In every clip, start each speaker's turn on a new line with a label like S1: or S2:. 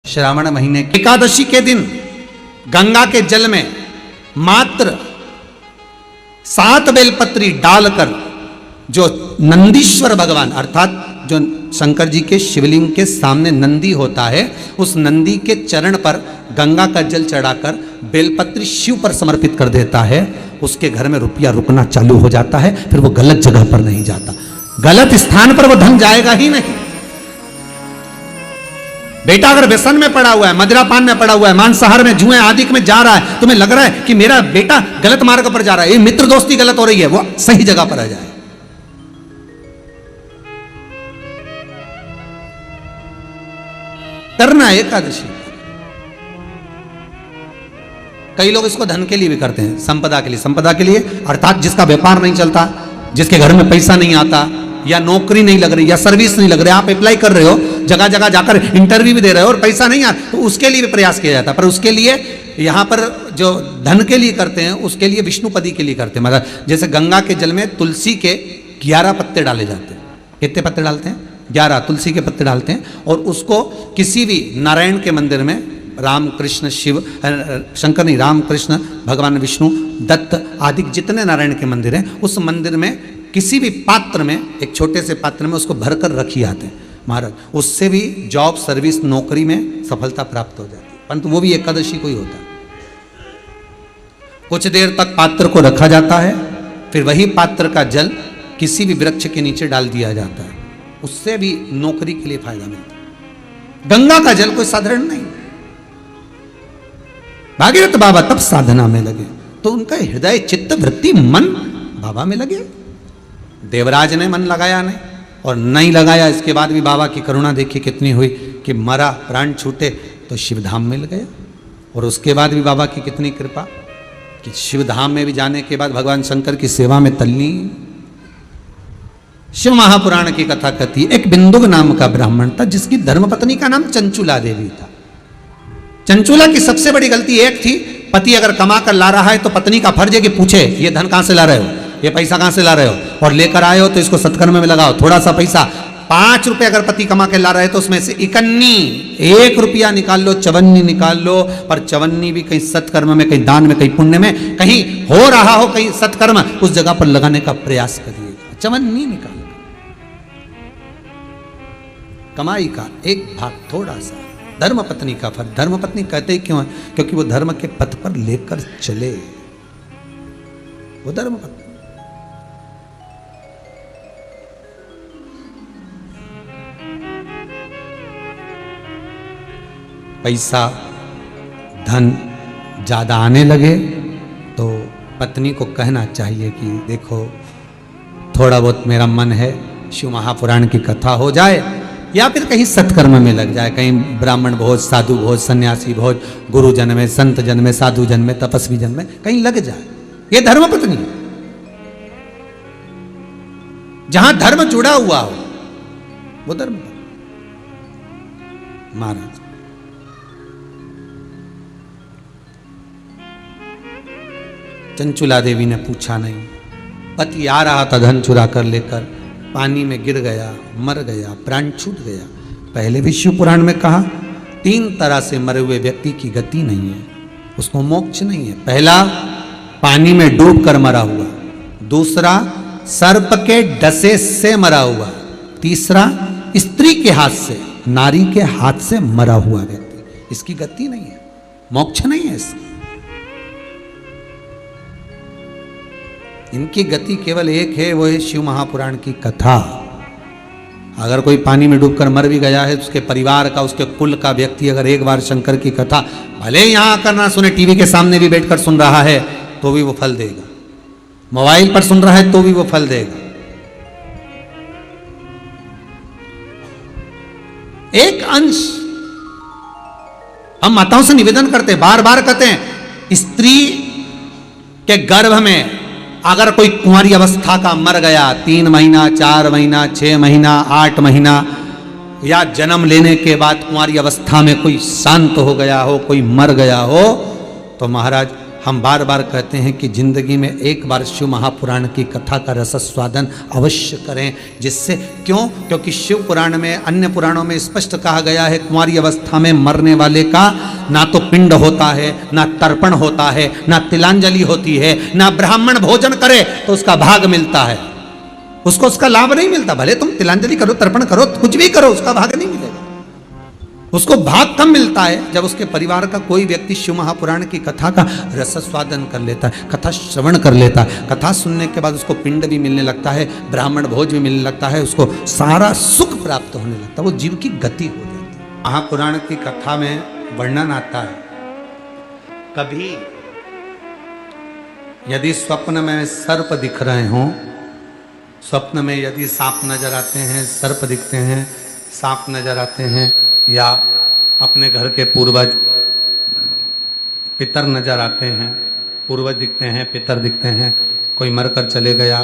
S1: श्रावण महीने की एकादशी के दिन गंगा के जल में मात्र 7 बेलपत्री डालकर जो नंदीश्वर भगवान अर्थात जो शंकर जी के शिवलिंग के सामने नंदी होता है, उस नंदी के चरण पर गंगा का जल चढ़ाकर बेलपत्री शिव पर समर्पित कर देता है, उसके घर में रुपया रुकना चालू हो जाता है। फिर वो गलत जगह पर नहीं जाता, गलत स्थान पर वो धन जाएगा ही नहीं। बेटा अगर व्यसन में पड़ा हुआ है, मदिरापान में पड़ा हुआ है, मांसाहार में, जुए आदि में जा रहा है, तुम्हें लग रहा है कि मेरा बेटा गलत मार्ग पर जा रहा है, ये मित्र दोस्ती गलत हो रही है, वो सही जगह पर आ जाए। करना है एकादशी। कई लोग इसको धन के लिए भी करते हैं, संपदा के लिए। संपदा के लिए अर्थात जिसका व्यापार नहीं चलता, जिसके घर में पैसा नहीं आता, या नौकरी नहीं लग रही, या सर्विस नहीं लग रही, आप अप्लाई कर रहे हो, जगह जगह जाकर इंटरव्यू भी दे रहे हो और पैसा नहीं आता, तो उसके लिए भी प्रयास किया जाता है। पर उसके लिए यहां पर जो धन के लिए करते हैं, उसके लिए विष्णुपदी के लिए करते हैं। मतलब जैसे गंगा के जल में तुलसी के 11 पत्ते डाले जाते हैं। कितने पत्ते डालते हैं? 11 तुलसी के पत्ते डालते हैं, और उसको किसी भी नारायण के मंदिर में, राम कृष्ण शिव शंकर नहीं, राम कृष्ण भगवान विष्णु दत्त आदि जितने नारायण के मंदिर हैं, उस मंदिर में किसी भी पात्र में, एक छोटे से पात्र में उसको भरकर रखी आते हैं महाराज। उससे भी जॉब, सर्विस, नौकरी में सफलता प्राप्त हो जाती है। परंतु वो भी एकादशी को ही होता है। कुछ देर तक पात्र को रखा जाता है, फिर वही पात्र का जल किसी भी वृक्ष के नीचे डाल दिया जाता है, उससे भी नौकरी के लिए फायदा मिलता है। गंगा का जल कोई साधारण नहीं। भागीरथ बाबा तब साधना में लगे तो उनका हृदय, चित्त, वृत्ति, मन बाबा में लगे। देवराज ने मन लगाया नहीं, और नहीं लगाया, इसके बाद भी बाबा की करुणा देखिए कितनी हुई कि मरा, प्राण छूटे तो शिवधाम में गया। और उसके बाद भी बाबा की कितनी कृपा कि शिवधाम में भी जाने के बाद भगवान शंकर की सेवा में तल्लीन। शिव महापुराण की कथा कहती है, एक बिंदुक नाम का ब्राह्मण था जिसकी धर्मपत्नी का नाम चंचुला देवी था। चंचुला की सबसे बड़ी गलती एक थी, पति अगर कमा कर ला रहा है तो पत्नी का फर्ज है कि पूछे ये धन कहां से ला रहे हो, ये पैसा कहां से ला रहे हो, और लेकर आए हो तो इसको सत्कर्म में लगाओ। थोड़ा सा पैसा 5 रुपए अगर पति कमा के ला रहे हैं तो उसमें से 1 रुपया निकाल लो, 54 निकाल लो, पर 54 भी कहीं सत्कर्म में, कहीं दान में, कहीं पुण्य में, कहीं हो रहा हो कहीं सत्कर्म, उस जगह पर लगाने का प्रयास करिएगा। 54 निकाल, कमाई का एक भाग थोड़ा सा धर्मपत्नी का फर्ज। धर्मपत्नी कहते ही क्यों है? क्योंकि वो धर्म के पथ पर लेकर चले, वो धर्मपत्नी। पैसा, धन ज्यादा आने लगे तो पत्नी को कहना चाहिए कि देखो थोड़ा बहुत मेरा मन है, शिव महापुराण की कथा हो जाए, या फिर कहीं सत्कर्म में लग जाए, कहीं ब्राह्मण भोज, साधु भोज, सन्यासी भोज, गुरु जन में, संत जन में, साधु जन में, तपस्वी जन में कहीं लग जाए। ये धर्मपत्नी, जहां धर्म जुड़ा हुआ हो वो धर्मपत्नी। महाराज चंचुला देवी ने पूछा नहीं, पति आ रहा था धन चुरा कर लेकर, पानी में गिर गया, मर गया, प्राण छूट गया। पहले भी शिव पुराण में कहा 3 तरह से मरे हुए व्यक्ति की गति नहीं है, उसको मोक्ष नहीं है। पहला पानी में डूब कर मरा हुआ, दूसरा सर्प के डसे से मरा हुआ, तीसरा स्त्री के हाथ से, नारी के हाथ से मरा हुआ व्यक्ति, इसकी गति नहीं है, मोक्ष नहीं है इसकी। इनकी गति केवल एक है, वो है शिव महापुराण की कथा। अगर कोई पानी में डूबकर मर भी गया है, उसके परिवार का, उसके कुल का व्यक्ति अगर एक बार शंकर की कथा भले यहां आकर ना सुने, टीवी के सामने भी बैठकर सुन रहा है तो भी वो फल देगा, मोबाइल पर सुन रहा है तो भी वो फल देगा। एक अंश हम माताओं से निवेदन करते हैं, बार बार कहते हैं, स्त्री के गर्भ में अगर कोई कुंवारी अवस्था का मर गया, 3 महीना, 4 महीना, 6 महीना, 8 महीना, या जन्म लेने के बाद कुंवारी अवस्था में कोई शांत हो गया हो, कोई मर गया हो, तो महाराज हम बार बार कहते हैं कि जिंदगी में एक बार शिव महापुराण की कथा का रसस्वादन अवश्य करें। जिससे क्यों? क्योंकि शिव पुराण में, अन्य पुराणों में स्पष्ट कहा गया है, कुंवारी अवस्था में मरने वाले का ना तो पिंड होता है, ना तर्पण होता है, ना तिलांजलि होती है, ना ब्राह्मण भोजन करे तो उसका भाग मिलता है। उसको उसका लाभ नहीं मिलता। भले तुम तिलांजलि करो, तर्पण करो, कुछ भी करो, उसका भाग नहीं मिलेगा। उसको भाग कम मिलता है जब उसके परिवार का कोई व्यक्ति शिव महापुराण की कथा का रसस्वादन कर लेता है, कथा श्रवण कर लेता है। कथा सुनने के बाद उसको पिंड भी मिलने लगता है, ब्राह्मण भोज भी मिलने लगता है, उसको सारा सुख प्राप्त होने लगता है, वो जीव की गति हो जाती है। महापुराण की कथा में वर्णन आता है, कभी यदि स्वप्न में सर्प दिख रहे हों, स्वप्न में यदि सांप नजर आते हैं, सर्प दिखते हैं, सांप नजर आते हैं, या अपने घर के पूर्वज पितर नजर आते हैं, पूर्वज दिखते हैं, पितर दिखते हैं, कोई मरकर चले गया,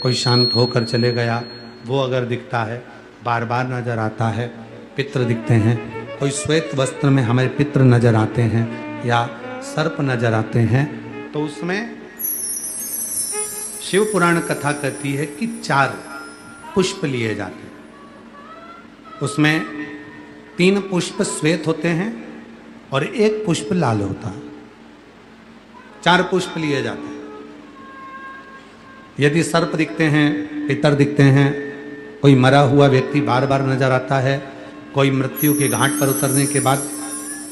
S1: कोई शांत होकर चले गया, वो अगर दिखता है, बार बार नजर आता है, पितर दिखते हैं, कोई श्वेत वस्त्र में हमारे पितर नजर आते हैं या सर्प नजर आते हैं, तो उसमें शिव पुराण कथा कहती है कि 4 पुष्प लिए जाते हैं। उसमें 3 पुष्प श्वेत होते हैं और 1 पुष्प लाल होता है। 4 पुष्प लिए जाते हैं। यदि सर्प दिखते हैं, पितर दिखते हैं, कोई मरा हुआ व्यक्ति बार बार नजर आता है, कोई मृत्यु के घाट पर उतरने के बाद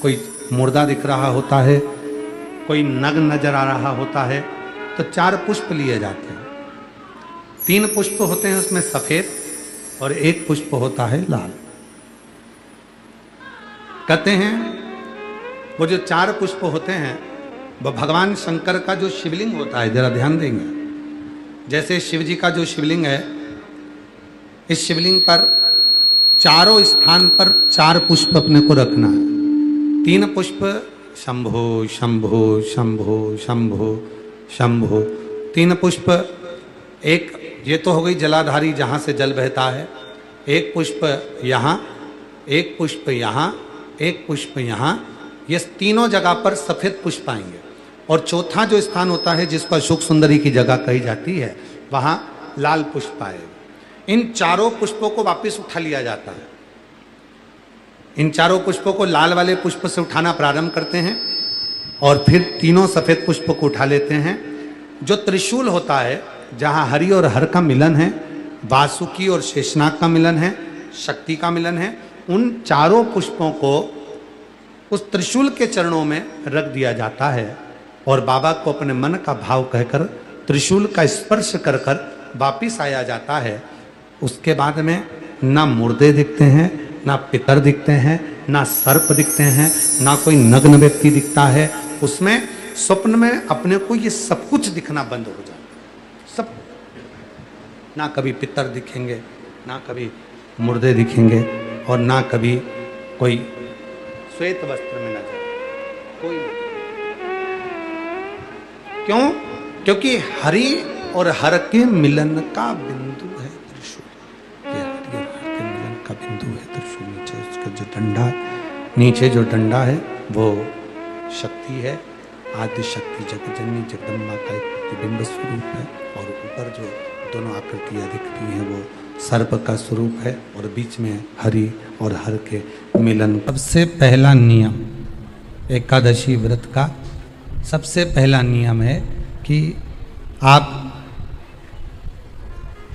S1: कोई मुर्दा दिख रहा होता है, कोई नग्न नजर आ रहा होता है, तो 4 पुष्प लिए जाते हैं। 3 पुष्प होते हैं उसमें सफेद और 1 पुष्प होता है लाल। कहते हैं वो जो 4 पुष्प होते हैं वो भगवान शंकर का जो शिवलिंग होता है, जरा ध्यान देंगे, जैसे शिव जी का जो शिवलिंग है, इस शिवलिंग पर चारों स्थान पर 4 पुष्प अपने को रखना है। 3 पुष्प शंभो शंभो शंभो शंभो शंभो, 3 पुष्प, एक ये तो हो गई जलाधारी जहाँ से जल बहता है, 1 पुष्प यहाँ, 1 पुष्प यहाँ, 1 पुष्प यहाँ, ये तीनों जगह पर सफेद पुष्प आएंगे। और चौथा जो स्थान होता है जिसको अशोक सुंदरी की जगह कही जाती है, वहाँ लाल पुष्प आएगा। इन चारों पुष्पों को वापस उठा लिया जाता है। इन चारों पुष्पों को लाल वाले पुष्प से उठाना प्रारंभ करते हैं और फिर तीनों सफेद पुष्प को उठा लेते हैं। जो त्रिशूल होता है, जहाँ हरि और हर का मिलन है, वासुकी और शेषनाग का मिलन है, शक्ति का मिलन है, उन चारों पुष्पों को उस त्रिशूल के चरणों में रख दिया जाता है और बाबा को अपने मन का भाव कहकर त्रिशूल का स्पर्श कर कर वापिस आया जाता है। उसके बाद में ना मुर्दे दिखते हैं, ना पितर दिखते हैं, ना सर्प दिखते हैं, ना कोई नग्न व्यक्ति दिखता है। उसमें स्वप्न में अपने को ये सब कुछ दिखना बंद हो जाता है। सब, ना कभी पितर दिखेंगे, ना कभी मुर्दे दिखेंगे, और ना कभी कोई श्वेत वस्त्र में नजर, कोई नहीं। क्यों? क्योंकि हरि और हर के मिलन का बिंदु है त्रिशूल। ये हरि और हर के मिलन का बिंदु है त्रिशूल। नीचे उसका जो डंडा, नीचे जो डंडा है वो शक्ति है, आदि शक्ति जगजननी जगदम्बा का एक प्रतिबिंब स्वरूप है, और ऊपर जो दोनों आकृतियां दिखती हैं वो सर्प का स्वरूप है, और बीच में हरि और हर के मिलन। सबसे पहला नियम एकादशी व्रत का, सबसे पहला नियम है कि आप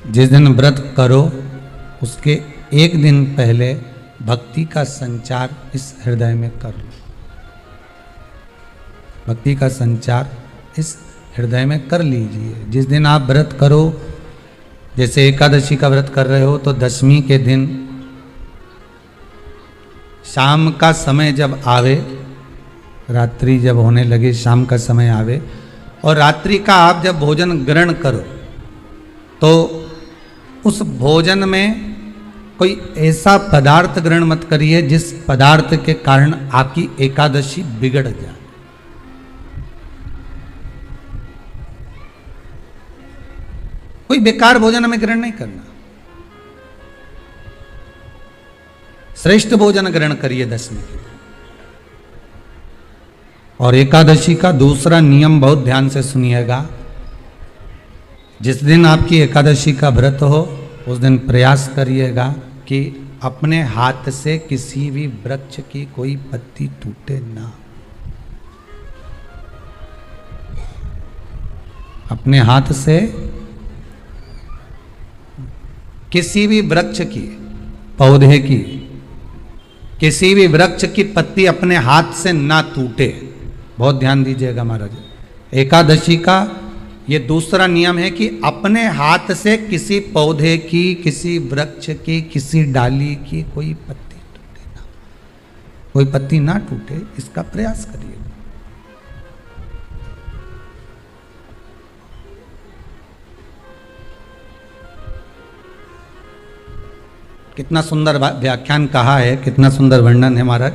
S1: जिस दिन व्रत करो उसके 1 दिन पहले भक्ति का संचार इस हृदय में कर लो। भक्ति का संचार इस हृदय में कर लीजिए। जिस दिन आप व्रत करो, जैसे एकादशी का व्रत कर रहे हो, तो दशमी के दिन शाम का समय जब आवे, रात्रि जब होने लगे, शाम का समय आवे, और रात्रि का आप जब भोजन ग्रहण करो, तो उस भोजन में कोई ऐसा पदार्थ ग्रहण मत करिए जिस पदार्थ के कारण आपकी एकादशी बिगड़ जाए। कोई बेकार भोजन हमें ग्रहण नहीं करना। श्रेष्ठ भोजन ग्रहण करिए दशमी के दिन। और एकादशी का दूसरा नियम बहुत ध्यान से सुनिएगा। जिस दिन आपकी एकादशी का व्रत हो उस दिन प्रयास करिएगा कि अपने हाथ से किसी भी वृक्ष की कोई पत्ती टूटे ना। अपने हाथ से किसी भी वृक्ष की, पौधे की, किसी भी वृक्ष की पत्ती अपने हाथ से ना टूटे। बहुत ध्यान दीजिएगा महाराज। एकादशी का ये दूसरा नियम है कि अपने हाथ से किसी पौधे की, किसी वृक्ष की, किसी डाली की कोई पत्ती टूटे ना, कोई पत्ती ना टूटे, इसका प्रयास करिए। कितना सुंदर व्याख्यान कहा है, कितना सुंदर वर्णन है महाराज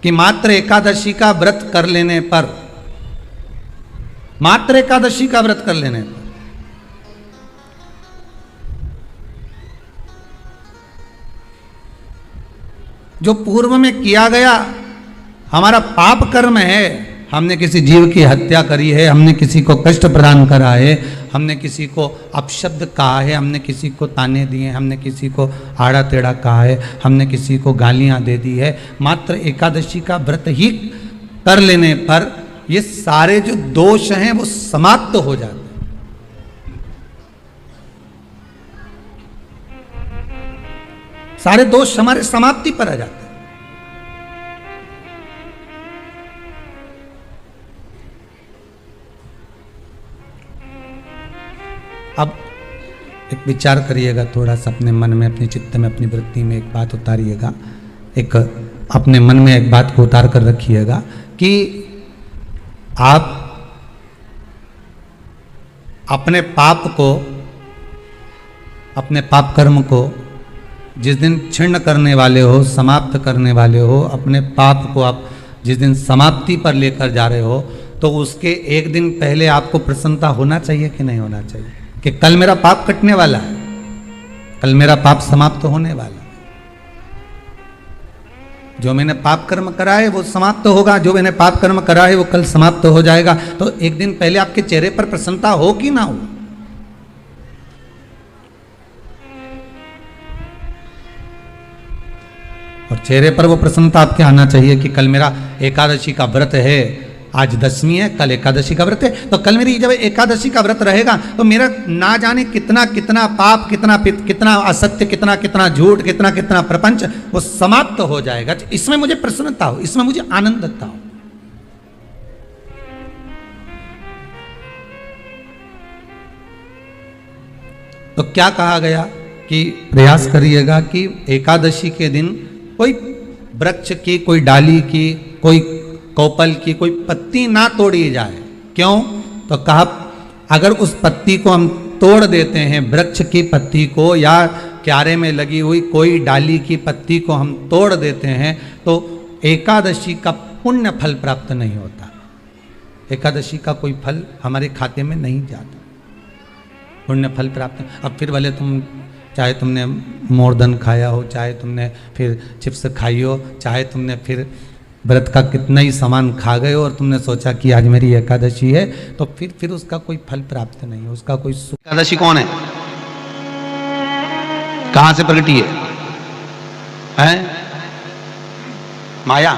S1: कि मात्र एकादशी का व्रत कर लेने पर, मात्र एकादशी का व्रत कर लेने पर जो पूर्व में किया गया हमारा पाप कर्म है, हमने किसी जीव की हत्या करी है, हमने किसी को कष्ट प्रदान करा है, हमने किसी को अपशब्द कहा है, हमने किसी को ताने दिए, हमने किसी को आड़ा टेढ़ा कहा है, हमने किसी को गालियां दे दी है, मात्र एकादशी का व्रत ही कर लेने पर ये सारे जो दोष हैं वो समाप्त हो जाते हैं। सारे दोष हमारे समाप्ति पर आ जाते हैं। अब एक विचार करिएगा थोड़ा सा अपने मन में, अपने चित्त में, अपनी वृत्ति में एक बात उतारिएगा, एक अपने मन में एक बात को उतार कर रखिएगा कि आप अपने पाप को, अपने पाप कर्म को जिस दिन छिन्न करने वाले हो, समाप्त करने वाले हो, अपने पाप को आप जिस दिन समाप्ति पर लेकर जा रहे हो, तो उसके एक दिन पहले आपको प्रसन्नता होना चाहिए कि नहीं होना चाहिए कि कल मेरा पाप कटने वाला है, कल मेरा पाप समाप्त होने वाला है। जो मैंने पाप कर्म करा है वो समाप्त होगा, जो मैंने पाप कर्म करा है वो कल समाप्त हो जाएगा। तो एक दिन पहले आपके चेहरे पर प्रसन्नता हो कि ना हो? और चेहरे पर वो प्रसन्नता आपके आना चाहिए कि कल मेरा एकादशी का व्रत है, आज दशमी है, कल एकादशी का व्रत है, तो कल मेरी जब एकादशी का व्रत रहेगा तो मेरा ना जाने कितना कितना पाप, कितना कितना असत्य, कितना कितना झूठ, कितना कितना प्रपंच वो समाप्त हो जाएगा। इसमें मुझे प्रसन्नता हो, इसमें मुझे आनंदता हो। तो क्या कहा गया कि प्रयास करिएगा कि एकादशी के दिन कोई वृक्ष की, कोई डाली की, कोई कोपल की कोई पत्ती ना तोड़ी जाए। क्यों? तो कहा अगर उस पत्ती को हम तोड़ देते हैं, वृक्ष की पत्ती को या क्यारे में लगी हुई कोई डाली की पत्ती को हम तोड़ देते हैं तो एकादशी का पुण्य फल प्राप्त नहीं होता, एकादशी का कोई फल हमारे खाते में नहीं जाता, पुण्य फल प्राप्त। अब फिर भले तुम चाहे तुमने मोरधन खाया हो, चाहे तुमने फिर चिप्स खाई हो, चाहे तुमने फिर व्रत का कितना ही सामान खा गए और तुमने सोचा कि आज मेरी एकादशी है, तो फिर उसका कोई फल प्राप्त नहीं है, उसका कोई सुख। एकादशी कौन है? कहां से प्रगटी है? माया?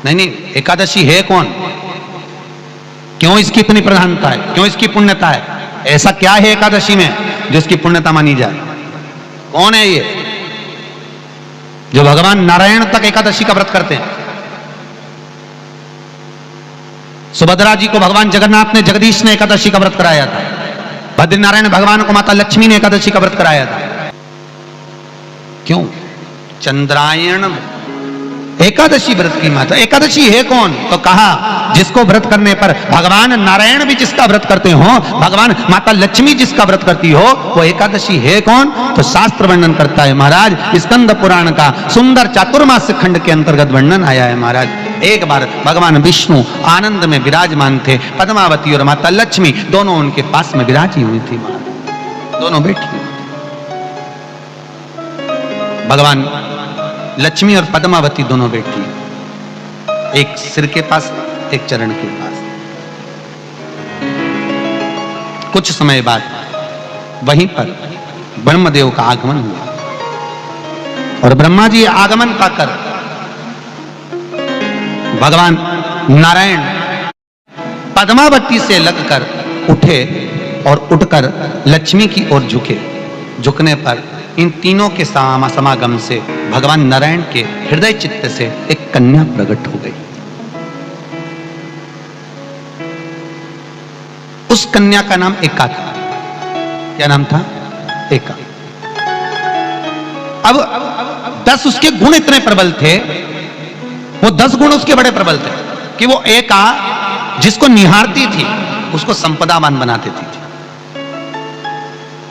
S1: नहीं, एकादशी है कौन? क्यों इसकी इतनी प्रधानता है, क्यों इसकी पुण्यता है? ऐसा क्या है एकादशी में जिसकी पुण्यता मानी जाए? कौन है ये जो भगवान नारायण तक एकादशी का व्रत करते हैं? सुभद्रा जी को भगवान जगन्नाथ ने, जगदीश ने एकादशी का व्रत कराया था। बद्रीनारायण भगवान को माता लक्ष्मी ने एकादशी का व्रत कराया था। क्यों? चंद्रायण एकादशी व्रत की माता। एकादशी है कौन? तो कहा जिसको व्रत करने पर भगवान नारायण भी जिसका व्रत करते हो, भगवान माता लक्ष्मी जिसका व्रत करती हो, वो एकादशी है कौन? तो शास्त्र वर्णन करता है महाराज, स्कंद पुराण का सुंदर चातुर्मास खंड के अंतर्गत वर्णन आया है महाराज। एक बार भगवान विष्णु आनंद में विराजमान थे, पद्मावती और माता लक्ष्मी दोनों उनके पास में विराजी हुई थी, दोनों बैठी। भगवान लक्ष्मी और पद्मावती दोनों बैठी, एक सिर के पास, एक चरण के पास। कुछ समय बाद वहीं पर ब्रह्मदेव का आगमन हुआ और ब्रह्मा जी आगमन पाकर भगवान नारायण पद्मावती से लगकर उठे और उठकर लक्ष्मी की ओर झुके। झुकने पर इन तीनों के समागम से भगवान नारायण के हृदय चित्त से एक कन्या प्रकट हो गई। उस कन्या का नाम एका था। क्या नाम था? एका। अब 10 उसके गुण इतने प्रबल थे, वो 10 गुण उसके बड़े प्रबल थे कि वो एका जिसको निहारती थी उसको संपदावान बना देती थी,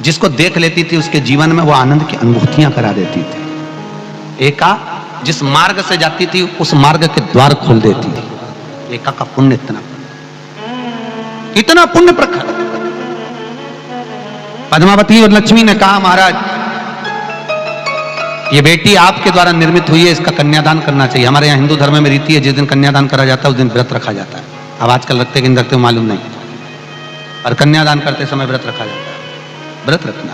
S1: जिसको देख लेती थी उसके जीवन में वो आनंद की अनुभूतियां करा देती थी। एका जिस मार्ग से जाती थी उस मार्ग के द्वार खोल देती थी। एका का पुण्य इतना पुण्य प्रखर। पद्मावती और लक्ष्मी ने कहा, महाराज ये बेटी आपके द्वारा निर्मित हुई है, इसका कन्यादान करना चाहिए। हमारे यहाँ हिंदू धर्म में रीति है, जिस दिन कन्यादान करा जाता है उस दिन व्रत रखा जाता है। अब आजकल रखते कि नहीं रखते मालूम नहीं, और कन्यादान करते समय व्रत रखा जाता है। व्रत रखना,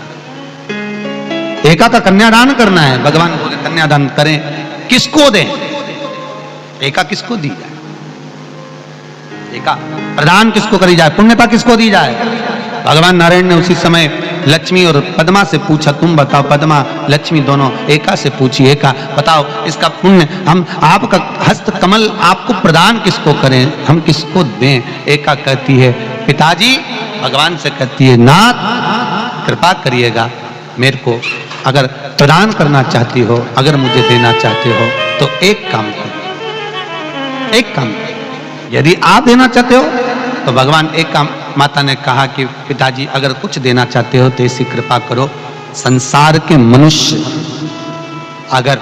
S1: एका का कन्यादान करना है। भगवान बोले कन्यादान करें, किसको दें? एका किसको दी जाए? एका प्रदान किसको करी जाए? पुण्यता किसको दी जाए? भगवान नारायण ने उसी समय लक्ष्मी और पद्मा से पूछा, तुम बताओ। पद्मा लक्ष्मी दोनों एका से पूछी, एका बताओ इसका पुण्य हम आपका हस्त कमल आपको प्रदान किसको करें, हम किसको दें? एका कहती है पिताजी, भगवान से कहती है नाथ कृपा करिएगा, मेरे को अगर प्रदान करना चाहती हो, अगर मुझे देना चाहते हो तो एक काम करो, एक काम करो। यदि आप देना चाहते हो तो भगवान एक काम, माता ने कहा कि पिताजी अगर कुछ देना चाहते हो तो ऐसी कृपा करो, संसार के मनुष्य अगर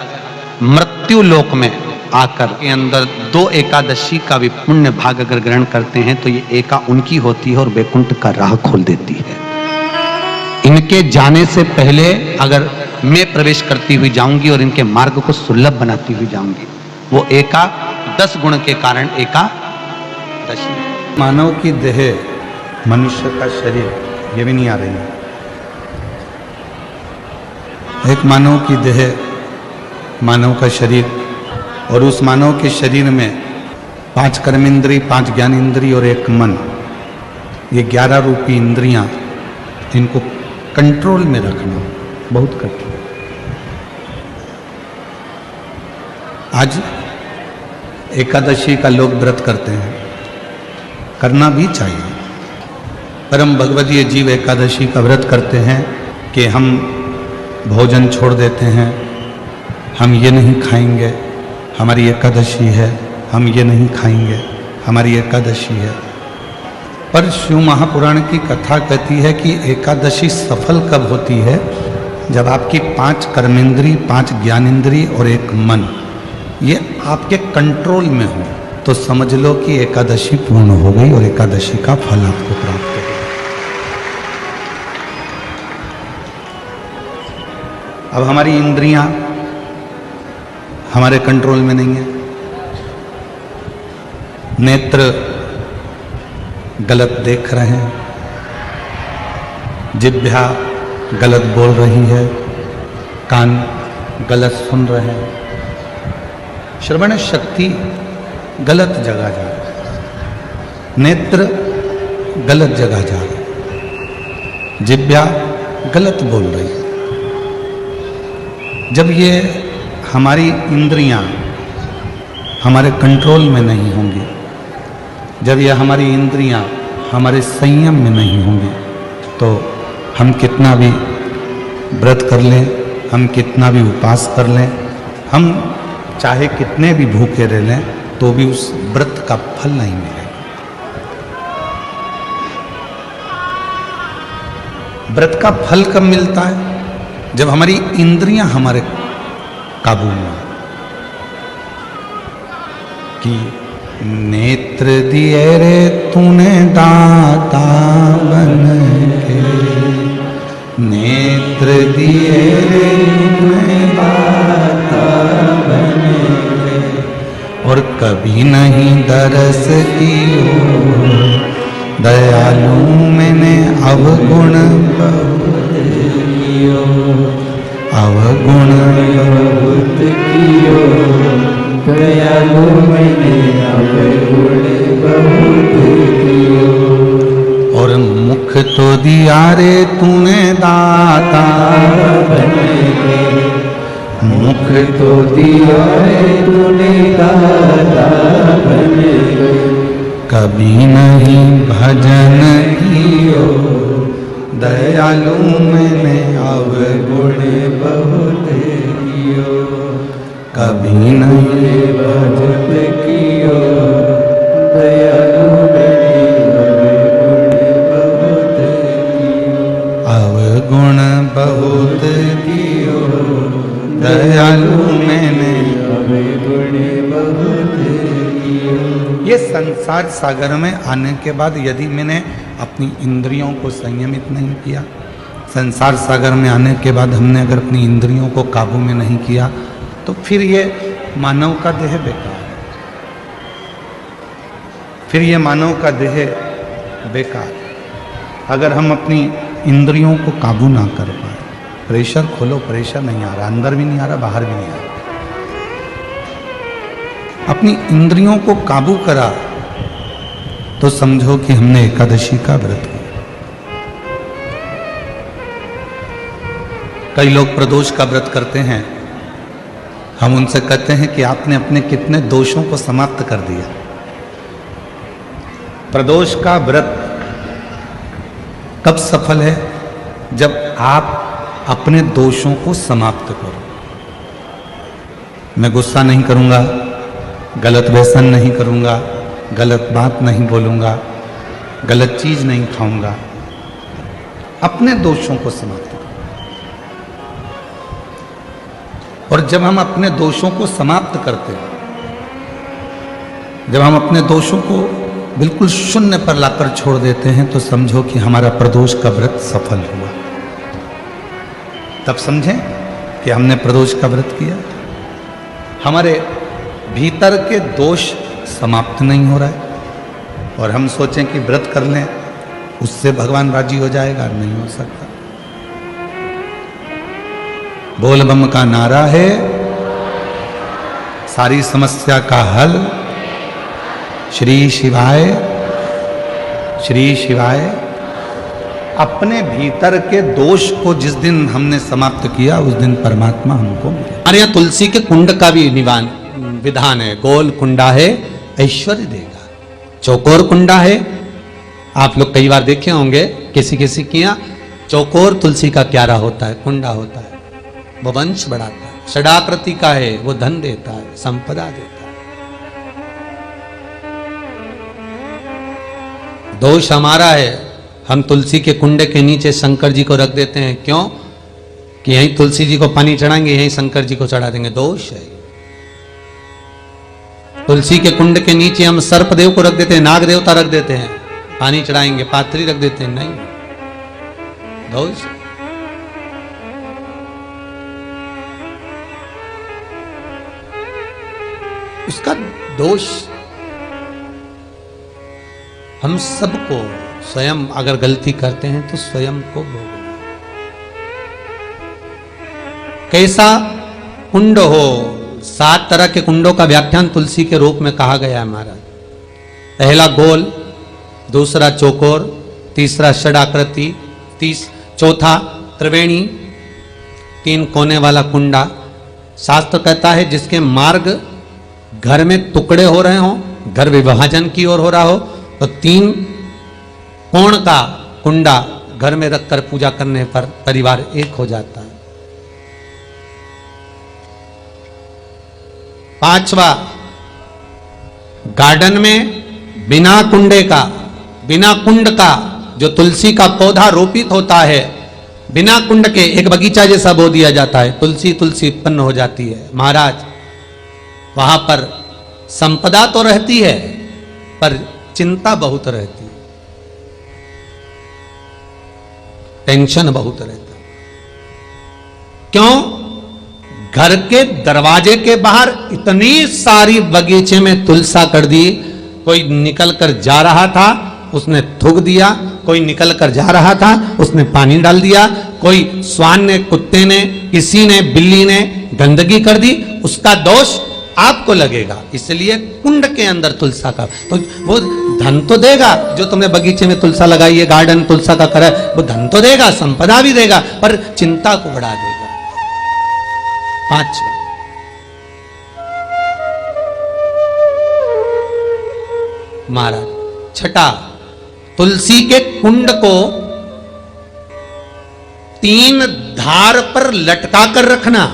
S1: मृत्यु लोक में आकर के अंदर 2 एकादशी का भी पुण्य भाग अगर ग्रहण करते हैं तो ये एका उनकी होती है और वैकुंठ का राह खोल देती है। इनके जाने से पहले अगर मैं प्रवेश करती हुई जाऊंगी और इनके मार्ग को सुलभ बनाती हुई जाऊंगी, वो एका 10 गुण के कारण एकादशी।
S2: मानव की देह, मनुष्य का शरीर, ये भी नहीं आ रही है। एक मानव की देह, मानव का शरीर, और उस मानव के शरीर में 5 कर्मेंद्री, 5 ज्ञानेंद्री और 1 मन, ये 11 रूपी इंद्रियां, इनको कंट्रोल में रखना बहुत कठिन है। आज एकादशी का लोग व्रत करते हैं, करना भी चाहिए। परम भगवदीय जीव एकादशी का व्रत करते हैं कि हम भोजन छोड़ देते हैं, हम ये नहीं खाएंगे, हमारी एकादशी है, हम ये नहीं खाएंगे, हमारी एकादशी है। पर शिव महापुराण की कथा कहती है कि एकादशी सफल कब होती है? जब आपकी 5 कर्मेंद्री, 5 ज्ञानेंद्री और 1 मन ये आपके कंट्रोल में हो, तो समझ लो कि एकादशी पूर्ण हो गई और एकादशी का फल आपको प्राप्त हो। अब हमारी इंद्रियां हमारे कंट्रोल में नहीं है। नेत्र गलत देख रहे हैं, जिह्वा गलत बोल रही है, कान गलत सुन रहे हैं, श्रवण शक्ति गलत जगह जा रही है, नेत्र गलत जगह जा रही है, जिह्वा गलत बोल रही है। जब ये हमारी इंद्रियां हमारे कंट्रोल में नहीं होंगी, जब ये हमारी इंद्रियां हमारे संयम में नहीं होंगी, तो हम कितना भी व्रत कर लें, हम कितना भी उपवास कर लें, हम चाहे कितने भी भूखे रह लें, तो भी उस व्रत का फल नहीं मिलेगा। व्रत का फल कब मिलता है? जब हमारी इंद्रियां हमारे काबू में, कि नेत्र दिए रे तूने दाता बन के, नेत्र दिए रे तूने दाता कभी नहीं दरस कियो, दयालु मैंने अवगुण बहुत कियो, अवगुण बहुत कियो, दयालु मैंने अवगुण बहुत कियो। और मुख तो दिया रे तूने दाता बन के, मुख तो दिया रे तूने दाता बन के, कभी नहीं भजन कियो, दयालु मैंने अवगुण बहुत कियो, कभी नहीं भजन कियो, दयालु मैंने अवगुण बहुत कियो, दयालु मैंने अवगुण बहुत कियो। ये संसार सागर में आने के बाद यदि मैंने अपनी इंद्रियों को संयमित नहीं किया, संसार सागर में आने के बाद हमने अगर अपनी इंद्रियों को काबू में नहीं किया, तो फिर ये मानव का देह बेकार है, फिर ये मानव का देह बेकार। अगर हम अपनी इंद्रियों को काबू ना कर पाए, प्रेशर खोलो, प्रेशर नहीं आ रहा, अंदर भी नहीं आ रहा, बाहर भी नहीं आ रहा, अपनी इंद्रियों को काबू करा तो समझो कि हमने एकादशी का व्रत किया। कई लोग प्रदोष का व्रत करते हैं, हम उनसे कहते हैं कि आपने अपने कितने दोषों को समाप्त कर दिया। प्रदोष का व्रत कब सफल है? जब आप अपने दोषों को समाप्त करो। मैं गुस्सा नहीं करूंगा, गलत व्यसन नहीं करूंगा, गलत बात नहीं बोलूंगा, गलत चीज नहीं खाऊंगा, अपने दोषों को समाप्त करो। और जब हम अपने दोषों को समाप्त करते हैं, जब हम अपने दोषों को बिल्कुल शून्य पर लाकर छोड़ देते हैं, तो समझो कि हमारा प्रदोष का व्रत सफल हुआ। तब समझें कि हमने प्रदोष का व्रत किया। हमारे भीतर के दोष समाप्त नहीं हो रहा है और हम सोचें कि व्रत कर लें उससे भगवान राजी हो जाएगा, नहीं हो सकता। बोल बम का नारा है सारी समस्या का हल, श्री शिवाय श्री शिवाय। अपने भीतर के दोष को जिस दिन हमने समाप्त किया, उस दिन परमात्मा हमको मिले।
S1: हमारे यहाँ तुलसी के कुंड का भी विधान है। गोल कुंडा है ऐश्वर्य देगा, चौकोर कुंडा है। आप लोग कई बार देखे होंगे किसी किसी के यहाँ चौकोर तुलसी का क्यारा होता है, कुंडा होता है, वो वंश बढ़ाता है। षडाकृति का है, वो धन देता है, संपदा देता है। दोष हमारा है, हम तुलसी के कुंडे के नीचे शंकर जी को रख देते हैं। क्यों? कि यहीं तुलसी जी को पानी चढ़ाएंगे, यहीं शंकर जी को चढ़ा देंगे। दोष है। तुलसी के कुंड के नीचे हम सर्पदेव को रख देते हैं, नाग देवता रख देते हैं, पानी चढ़ाएंगे, पात्री रख देते हैं, नहीं, दोष। उसका दोष हम सबको स्वयं अगर गलती करते हैं तो स्वयं को भोगना। कैसा कुंड हो, 7 तरह के कुंडों का व्याख्यान तुलसी के रूप में कहा गया है महाराज। पहला गोल, दूसरा चौकोर, तीसरा षडाकृति, चौथा त्रिवेणी, 3 कोने वाला कुंडा। शास्त्र कहता है जिसके मार्ग घर में टुकड़े हो रहे हो, घर विभाजन की ओर हो रहा हो, तो 3 कोण का कुंडा घर में रखकर पूजा करने पर परिवार एक हो जाता है। 5वां, गार्डन में बिना कुंडे का, बिना कुंड का जो तुलसी का पौधा रोपित होता है, बिना कुंड के एक बगीचा जैसा बो दिया जाता है, तुलसी तुलसी उत्पन्न हो जाती है। महाराज वहां पर संपदा तो रहती है पर चिंता बहुत रहती है, टेंशन बहुत रहता है। क्यों? घर के दरवाजे के बाहर इतनी सारी बगीचे में तुलसा कर दी। कोई निकल कर जा रहा था, उसने थूक दिया। कोई निकल कर जा रहा था, उसने पानी डाल दिया। कोई श्वान ने, कुत्ते ने, किसी ने, बिल्ली ने गंदगी कर दी, उसका दोष आपको लगेगा। इसलिए कुंड के अंदर तुलसा का, तो वो धन तो देगा। जो तुमने बगीचे में तुलसा लगाई है, गार्डन तुलसा का करा, वो धन तो देगा, संपदा भी देगा, पर चिंता को बढ़ा देगा। 5 महाराज। छठा, तुलसी के कुंड को 3 धार पर लटका कर रखना।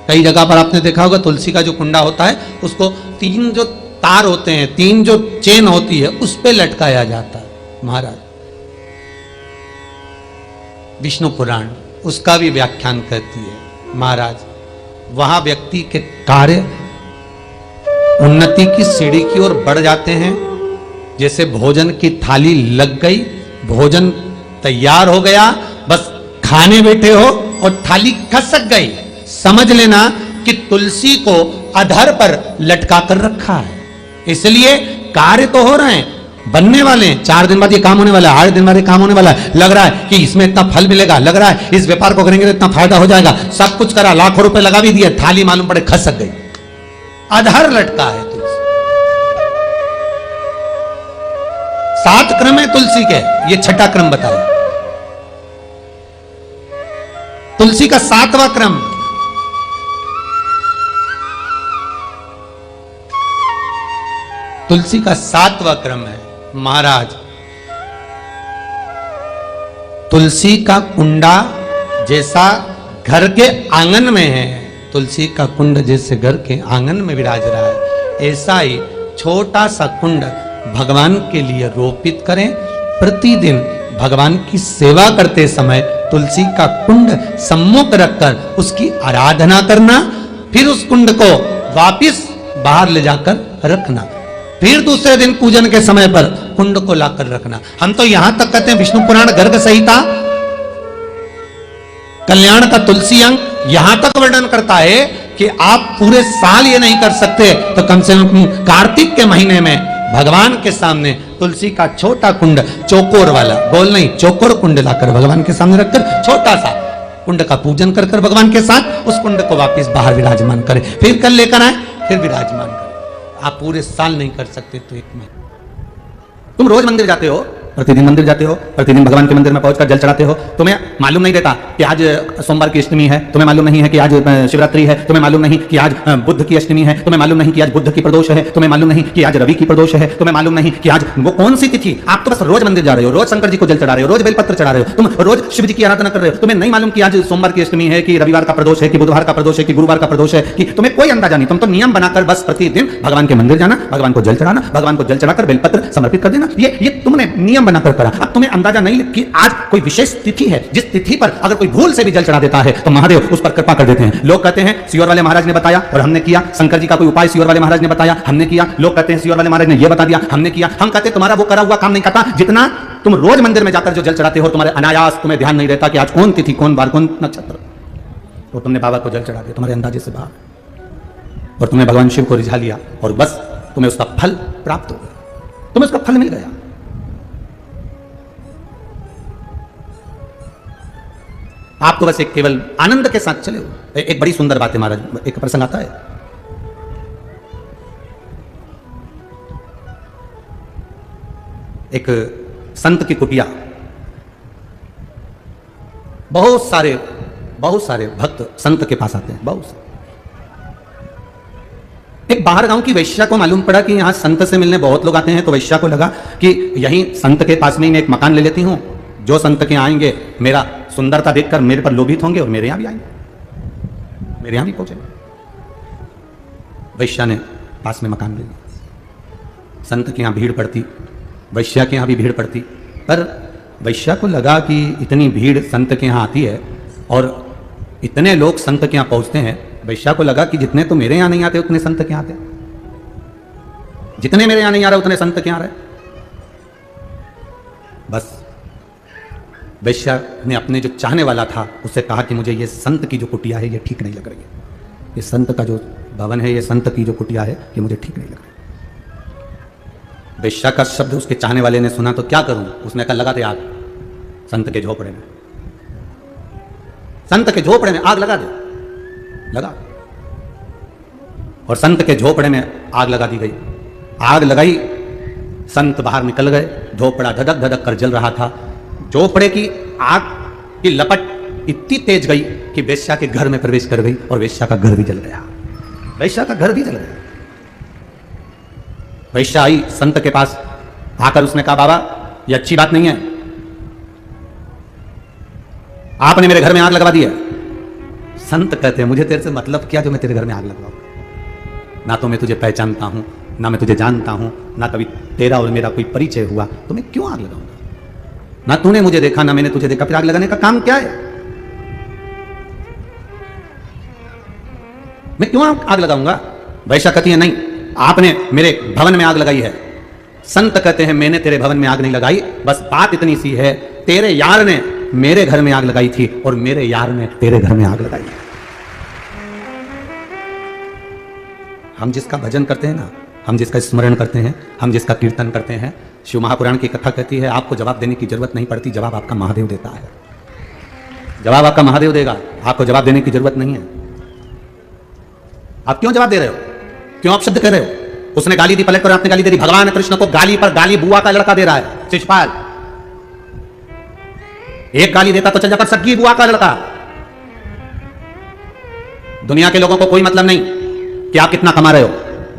S1: कई जगह पर आपने देखा होगा तुलसी का जो कुंडा होता है उसको 3 जो तार होते हैं, 3 जो चेन होती है, उस पे लटकाया जाता है महाराज। विष्णु पुराण उसका भी व्याख्यान करती है महाराज। वहां व्यक्ति के कार्य उन्नति की सीढ़ी की ओर बढ़ जाते हैं। जैसे भोजन की थाली लग गई, भोजन तैयार हो गया, बस खाने बैठे हो और थाली खसक गई, समझ लेना कि तुलसी को अधर पर लटका कर रखा है। इसलिए कार्य तो हो रहे हैं, बनने वाले हैं। 4 दिन बाद ये काम होने वाला है, 8 दिन बाद ये काम होने वाला है। लग रहा है कि इसमें इतना फल मिलेगा, लग रहा है इस व्यापार को करेंगे तो इतना फायदा हो जाएगा। सब कुछ करा, लाखों रुपए लगा भी दिए, थाली मालूम पड़े खसक गई। अधर लटका है तुलसी। 7 क्रम है तुलसी के, ये छठा क्रम बताया। तुलसी का 7वां क्रम, तुलसी का 7वां क्रम है महाराज। तुलसी का कुंडा जैसा घर के आंगन में है, तुलसी का कुंड जैसे घर के आंगन में विराज रहा है, ऐसा ही छोटा सा कुंड भगवान के लिए रोपित करें। प्रतिदिन भगवान की सेवा करते समय तुलसी का कुंड सम्मुख रखकर उसकी आराधना करना, फिर उस कुंड को वापिस बाहर ले जाकर रखना, फिर दूसरे दिन पूजन के समय पर कुंड को लाकर रखना। हम तो यहां तक कहते हैं, विष्णु पुराण गर्ग संहिता कल्याण का तुलसी अंग यहां तक वर्णन करता है कि आप पूरे साल ये नहीं कर सकते तो कम से कम कार्तिक के महीने में भगवान के सामने तुलसी का छोटा कुंड, चौकोर वाला, गोल नहीं, चौकोर कुंड लाकर भगवान के सामने रखकर छोटा सा कुंड का पूजन कर कर भगवान के साथ उस कुंड को वापस बाहर विराजमान करें, फिर कल लेकर आए, फिर विराजमान करें। आप पूरे साल नहीं कर सकते तो 1 महीने। तुम रोज मंदिर जाते हो, प्रतिदिन मंदिर जाते हो, प्रतिदिन भगवान के मंदिर में पहुंचकर जल चढ़ाते हो, तुम्हें मालूम नहीं रहता कि आज सोमवार की अष्टमी है, तुम्हें मालूम नहीं है कि आज शिवरात्रि है, तुम्हें मालूम नहीं कि आज बुद्ध की अष्टमी है, तुम्हें मालूम नहीं कि आज बुद्ध की प्रदोष है, तुम्हें मालूम नहीं कि आज रवि की प्रदोष है, तुम्हें मालूम नहीं कि आज वो कौन सी तिथि। आप तो बस रोज मंदिर जा रहे हो, रोज शंकर जी को जल चढ़ा रहे हो, रोज बेलपत्र चढ़ा रहे हो, तुम रोज शिव जी की आराधना कर रहे हो। तुम्हें नहीं मालूम कि आज सोमवार की अष्टमी है, कि रविवार का प्रदोष है, कि बुधवार का प्रदोष है, कि गुरुवार का प्रदोष है, कि तुम्हें कोई अंदाजा नहीं। तुम तो नियम बनाकर बस प्रतिदिन भगवान के मंदिर जाना, भगवान को जल चढ़ाना, भगवान को जल चढ़ाकर बेलपत्र समर्पित कर देना, ये तुमने नियम बनाकर करा। अब तुम्हें अंदाजा नहीं कि आज कोई विशेष तिथि है, जिस तिथि पर अगर कोई भूल से भी जल चढ़ा देता है तो महादेव उस पर कृपा कर देते हैं। लोग कहते हैं सियोर वाले महाराज ने बताया और हमने किया, शंकर जी का कोई उपाय सियोर वाले महाराज ने बताया, हमने किया। लोग कहते हैं सियोर वाले महाराज ने यह बता दिया, हमने किया। हम कहते हैं तुम्हारा वो करा हुआ काम नहीं करता, जितना तुम रोज मंदिर में जाकर जो जल चढ़ाते हो, तुम्हारे अनायास तुम्हें ध्यान नहीं रहता कि आज कौन तिथि, कौन बार, कौन नक्षत्र, तो तुमने बाबा को जल चढ़ा दिया तुम्हारे अंदाजे से बाहर, और तुमने भगवान शिव को रिझा लिया और बस तुम्हें उसका फल प्राप्त हो गया, तुम्हें उसका फल मिल गया। आप तो बस एक केवल आनंद के साथ चले हो। एक बड़ी सुंदर बात है महाराज, एक प्रसंग आता है, एक संत की कुटिया, बहुत सारे भक्त संत के पास आते हैं, बहुत सारे। एक बाहर गांव की वैश्या को मालूम पड़ा कि यहां संत से मिलने बहुत लोग आते हैं, तो वैश्या को लगा कि यहीं संत के पास में ही मैं एक मकान ले लेती हूं, जो संत के आएंगे मेरा सुंदरता देखकर मेरे पर लोभित होंगे और मेरे यहां भी आएंगे, मेरे यहां भी पहुंचेंगे। वैश्या ने पास में मकान ले लिया। संत के यहां भीड़ पड़ती, वैश्या के यहां भी भीड़ पड़ती, पर वैश्या को लगा कि इतनी भीड़ संत के यहां आती है और इतने लोग संत के यहां पहुंचते हैं, वैश्या को लगा कि जितने तो मेरे यहां नहीं आते उतने संत के यहां आते, जितने मेरे यहां नहीं आ रहे उतने संत के यहां आ रहे। बस वैश्या ने अपने जो चाहने वाला था उससे कहा कि मुझे ये संत की जो कुटिया है ये ठीक नहीं लग रही है, ये संत का जो भवन है, ये संत की जो कुटिया है, ये मुझे ठीक नहीं लग रही। वेश्या का शब्द उसके चाहने वाले ने सुना तो क्या करूं? उसने कहा लगा दे आग संत के झोपड़े में, संत के झोपड़े में आग लगा दे। लगा, और संत के झोपड़े में आग लगा दी गई। आग लगाई, संत बाहर निकल गए, झोपड़ा धधक धधक कर जल रहा था। झोपड़े की आग की लपट इतनी तेज गई कि वेश्या के घर में प्रवेश कर गई और वेश्या का घर भी जल गया। वेश्या का घर भी जल गया। वेश्या आई संत के पास, आकर उसने कहा बाबा ये अच्छी बात नहीं है, आपने मेरे घर में आग लगवा दी है। संत कहते हैं मुझे तेरे से मतलब क्या जो मैं तेरे घर में आग लगवाऊं? ना तो मैं तुझे पहचानता हूं, ना मैं तुझे जानता हूं, ना कभी तेरा और मेरा कोई परिचय हुआ, तो मैं क्यों आग लगाऊंगा? ना तूने मुझे देखा ना मैंने तुझे देखा, फिर आग लगाने का काम क्या है? मैं क्यों आग लगाऊंगा? वैश्या कहती है नहीं, आपने मेरे भवन में आग लगाई है। संत कहते हैं मैंने तेरे भवन में आग नहीं लगाई, बस बात इतनी सी है, तेरे यार ने मेरे घर में आग लगाई थी और मेरे यार ने तेरे घर में आग लगाई है। हम जिसका भजन करते हैं ना, हम जिसका स्मरण करते हैं, हम जिसका कीर्तन करते हैं, शिव महापुराण की कथा कहती है आपको जवाब देने की जरूरत नहीं पड़ती, जवाब आपका महादेव देता है। जवाब आपका महादेव देगा, आपको जवाब देने की जरूरत नहीं है। आप क्यों जवाब दे रहे हो? क्यों आप शब्द कह रहे हो? उसने गाली दी, पलट कर आपने गाली दे दी। भगवान कृष्ण को गाली पर गाली बुआ का लड़का दे रहा है शिषपाल। एक गाली देता तो चल जाता सगी बुआ का लड़का। दुनिया के लोगों को कोई मतलब नहीं कि आप कितना कमा रहे हो,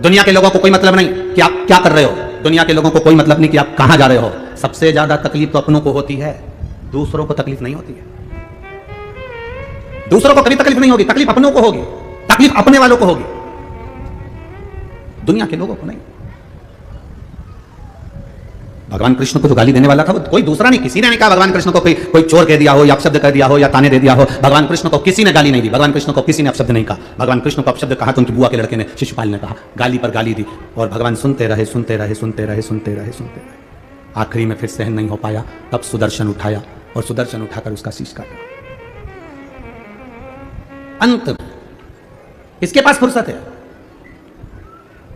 S1: दुनिया के लोगों को कोई मतलब नहीं कि आप क्या कर रहे हो, दुनिया के लोगों को कोई मतलब नहीं कि आप कहां जा रहे हो। सबसे ज्यादा तकलीफ तो अपनों को होती है, दूसरों को तकलीफ नहीं होती है। दूसरों को कभी तकलीफ नहीं होगी, तकलीफ अपनों को होगी, तकलीफ अपने वालों को होगी, दुनिया के लोगों को नहीं। भगवान कृष्ण को जो गाली देने वाला था वो कोई दूसरा नहीं, किसी ने नहीं कहा भगवान कृष्ण को कोई चोर कह दिया हो या अपशब्द कह दिया हो या ताने दे दिया हो। भगवान कृष्ण को किसी ने गाली नहीं दी, भगवान कृष्ण को किसी ने अपशब्द नहीं कहा। भगवान कृष्ण को अपशब्द कहा तो उनकी बुआ के लड़के ने, शिशुपाल ने कहा, गाली पर गाली दी और भगवान सुनते रहे सुनते रहे सुनते रहे सुनते रहे सुनते रहे। आखिरी में फिर सहन नहीं हो पाया, तब सुदर्शन उठाया और सुदर्शन उठाकर उसका शीश काटा। अंत में इसके पास फुर्सत है।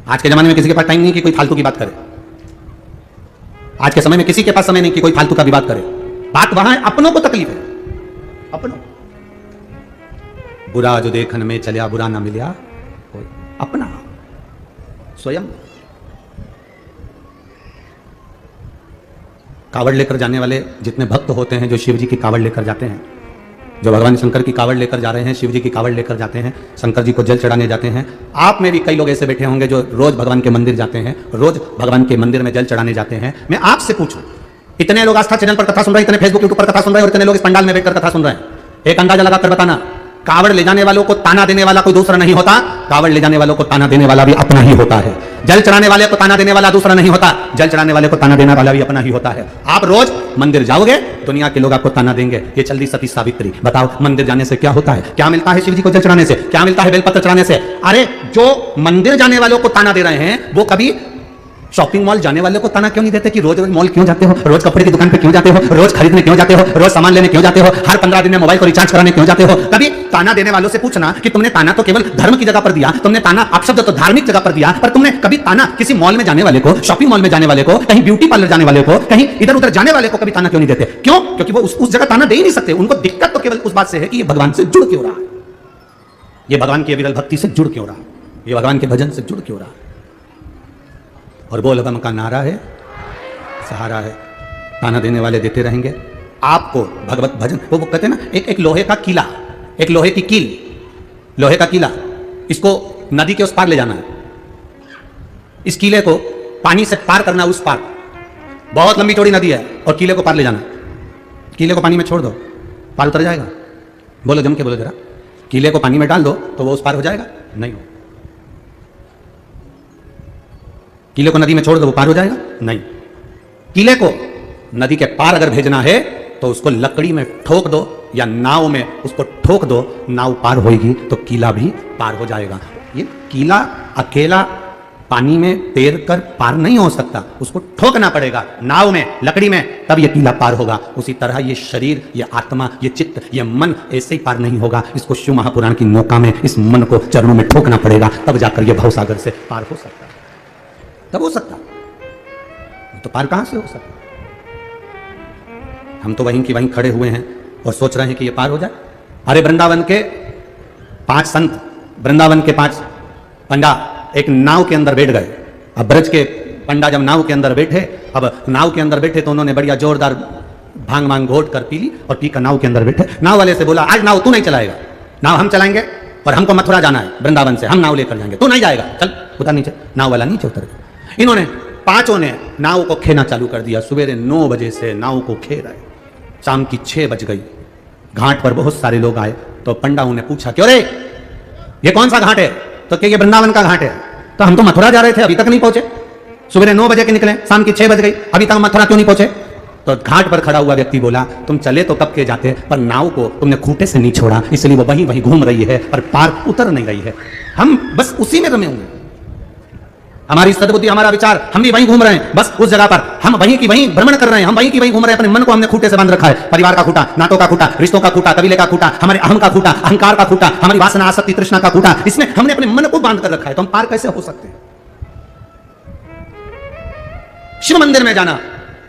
S1: आज के जमाने में किसी के पास टाइम नहीं कि कोई फालतू की बात करे। आज के समय में किसी के पास समय नहीं कि कोई फालतू का भी बात करे। बात वहां है, अपनों को तकलीफ है, अपनों। बुरा जो देखन में चलिया बुरा ना मिलिया कोई, अपना स्वयं। कावड़ लेकर जाने वाले जितने भक्त होते हैं, जो शिव जी की कावड़ लेकर जाते हैं, जो भगवान शंकर की कावड़ लेकर जा रहे हैं, शिव जी की कावड़ लेकर जाते हैं, शंकर जी को जल चढ़ाने जाते हैं। आप में भी कई लोग ऐसे बैठे होंगे जो रोज भगवान के मंदिर जाते हैं, रोज भगवान के मंदिर में जल चढ़ाने जाते हैं। मैं आपसे पूछूं, इतने लोग आस्था चैनल पर कथा सुन रहे हैं, इतने फेसबुक यूट्यूब पर कथा सुन रहे हैं और इतने लोग इस पंडाल में बैठकर कथा सुन रहे हैं, एक अंदाजा लगाकर बताना, कावड़ ले जाने वालों को ताना देने वाला कोई दूसरा नहीं होता, कावड़ ले जाने वालों को ताना देने वाला भी अपना ही होता है। जल चढ़ाने वाले को ताना देने वाला दूसरा नहीं होता, जल चढ़ाने वाले को ताना देने वाला भी अपना ही होता है। आप रोज मंदिर जाओगे, दुनिया के लोग आपको ताना देंगे, ये चल दी सती सावित्री। बताओ मंदिर जाने से क्या होता है? क्या मिलता है शिव जी को जल चढ़ाने से? क्या मिलता है बेलपत्र चढ़ाने से? अरे जो मंदिर जाने वालों को ताना दे रहे हैं, वो कभी शॉपिंग मॉल जाने वाले को ताना क्यों नहीं देते कि रोज रोज मॉल क्यों जाते हो, रोज कपड़े की दुकान पे क्यों जाते हो, रोज खरीदने क्यों जाते हो, रोज सामान लेने क्यों जाते हो, हर 15 दिन में मोबाइल को रिचार्ज कराने क्यों जाते हो? कभी ताना देने वालों से पूछना कि तुमने ताना तो केवल धर्म की जगह पर दिया, तुमने ताना अपशब्द तो धार्मिक जगह पर दिया, पर तुमने कभी ताना किसी मॉल में जाने वाले को, शॉपिंग मॉल में जाने वाले को, कहीं ब्यूटी पार्लर जाने वाले को, कहीं इधर उधर जाने वाले को कभी ताना क्यों नहीं देते? क्यों? क्योंकि वो उस जगह ताना दे ही नहीं सकते। उनको दिक्कत तो केवल उस बात से है कि ये भगवान से जुड़ क्यों रहा है, ये भगवान की अविरल भक्ति से जुड़ क्यों रहा है, ये भगवान के भजन से जुड़ क्यों रहा है। और बोल बम का नारा है, सहारा है। ताना देने वाले देते रहेंगे आपको भगवत भजन। वो कहते हैं ना, एक लोहे का किला, एक लोहे की कील, लोहे का किला, इसको नदी के उस पार ले जाना है, इस किले को पानी से पार करना, उस पार बहुत लंबी चौड़ी नदी है और किले को पार ले जाना। किले को पानी में छोड़ दो, पार उतर जाएगा? बोलो जम के बोलो जरा, किले को पानी में डाल दो तो वो उस पार हो जाएगा? नहीं हो। किले को नदी में छोड़ दो, वो पार हो जाएगा? नहीं। किले को नदी के पार अगर भेजना है तो उसको लकड़ी में ठोक दो या नाव में उसको ठोक दो, नाव पार होगी तो किला भी पार हो जाएगा। ये किला अकेला पानी में तैर कर पार नहीं हो सकता, उसको ठोकना पड़ेगा नाव में, लकड़ी में, तब ये कीला पार होगा। उसी तरह ये शरीर, ये आत्मा, ये चित्त, ये मन ऐसे ही पार नहीं होगा। इसको शिव महापुराण की नौका में इस मन को चरणों में ठोकना पड़ेगा, तब जाकर ये भवसागर से पार हो सकता है। तब हो सकता, तो पार कहां से हो सकता? हम तो वहीं की वहीं खड़े हुए हैं और सोच रहे हैं कि ये पार हो जाए। अरे वृंदावन के 5 संत, वृंदावन के 5 पंडा एक नाव के अंदर बैठ गए। अब ब्रज के पंडा जब नाव के अंदर बैठे, अब नाव के अंदर बैठे तो उन्होंने बढ़िया जोरदार भांग मांग घोट कर पी ली और पी कर नाव के अंदर बैठे। नाव वाले से बोला, आज नाव तू नहीं चलाएगा, नाव हम चलाएंगे और हमको मथुरा जाना है, वृंदावन से हम नाव लेकर जाएंगे, तू नहीं जाएगा, चल उतर नीचे। नाव वाला नीचे उतर गया। इन्होंने 5 ने नाव को खेना चालू कर दिया। सवेरे 9 बजे से नाव को खे रहे, शाम की 6 बज गई। घाट पर बहुत सारे लोग आए तो पंडाओं ने पूछा, क्यों रे ये कौन सा घाट है? तो क्या ये वृंदावन का घाट है? तो हम तो मथुरा जा रहे थे, अभी तक नहीं पहुंचे। सुबह 9 बजे के निकले, शाम की 6 बज गई, अभी तक मथुरा क्यों नहीं पहुंचे? तो घाट पर खड़ा हुआ व्यक्ति बोला, तुम चले तो कब के जाते, पर नाव को तुमने खूंटे से नहीं छोड़ा, इसलिए वो वहीं वहीं घूम रही है और पार उतर नहीं रही है। हम बस उसी में रमे हुए, हमारी सद्बुद्धि, हमारा विचार, हम भी वहीं घूम रहे हैं, बस उस जगह पर हम वहीं की वहीं भ्रमण कर रहे हैं, हम वहीं की वहीं घूम रहे हैं। अपने मन को हमने खूंटे से बांध रखा है। परिवार का खूंटा, नातों का खूंटा, रिश्तों का खूंटा, कबीले का खूंटा, हमारे अहम का खूंटा, अहंकार का खूंटा, हमारी वासना, आसक्ति, तृष्णा का खूंटा, इसमें हमने अपने मन को बांध कर रखा है। तो हम पार कैसे हो सकते हैं? शिव मंदिर में जाना,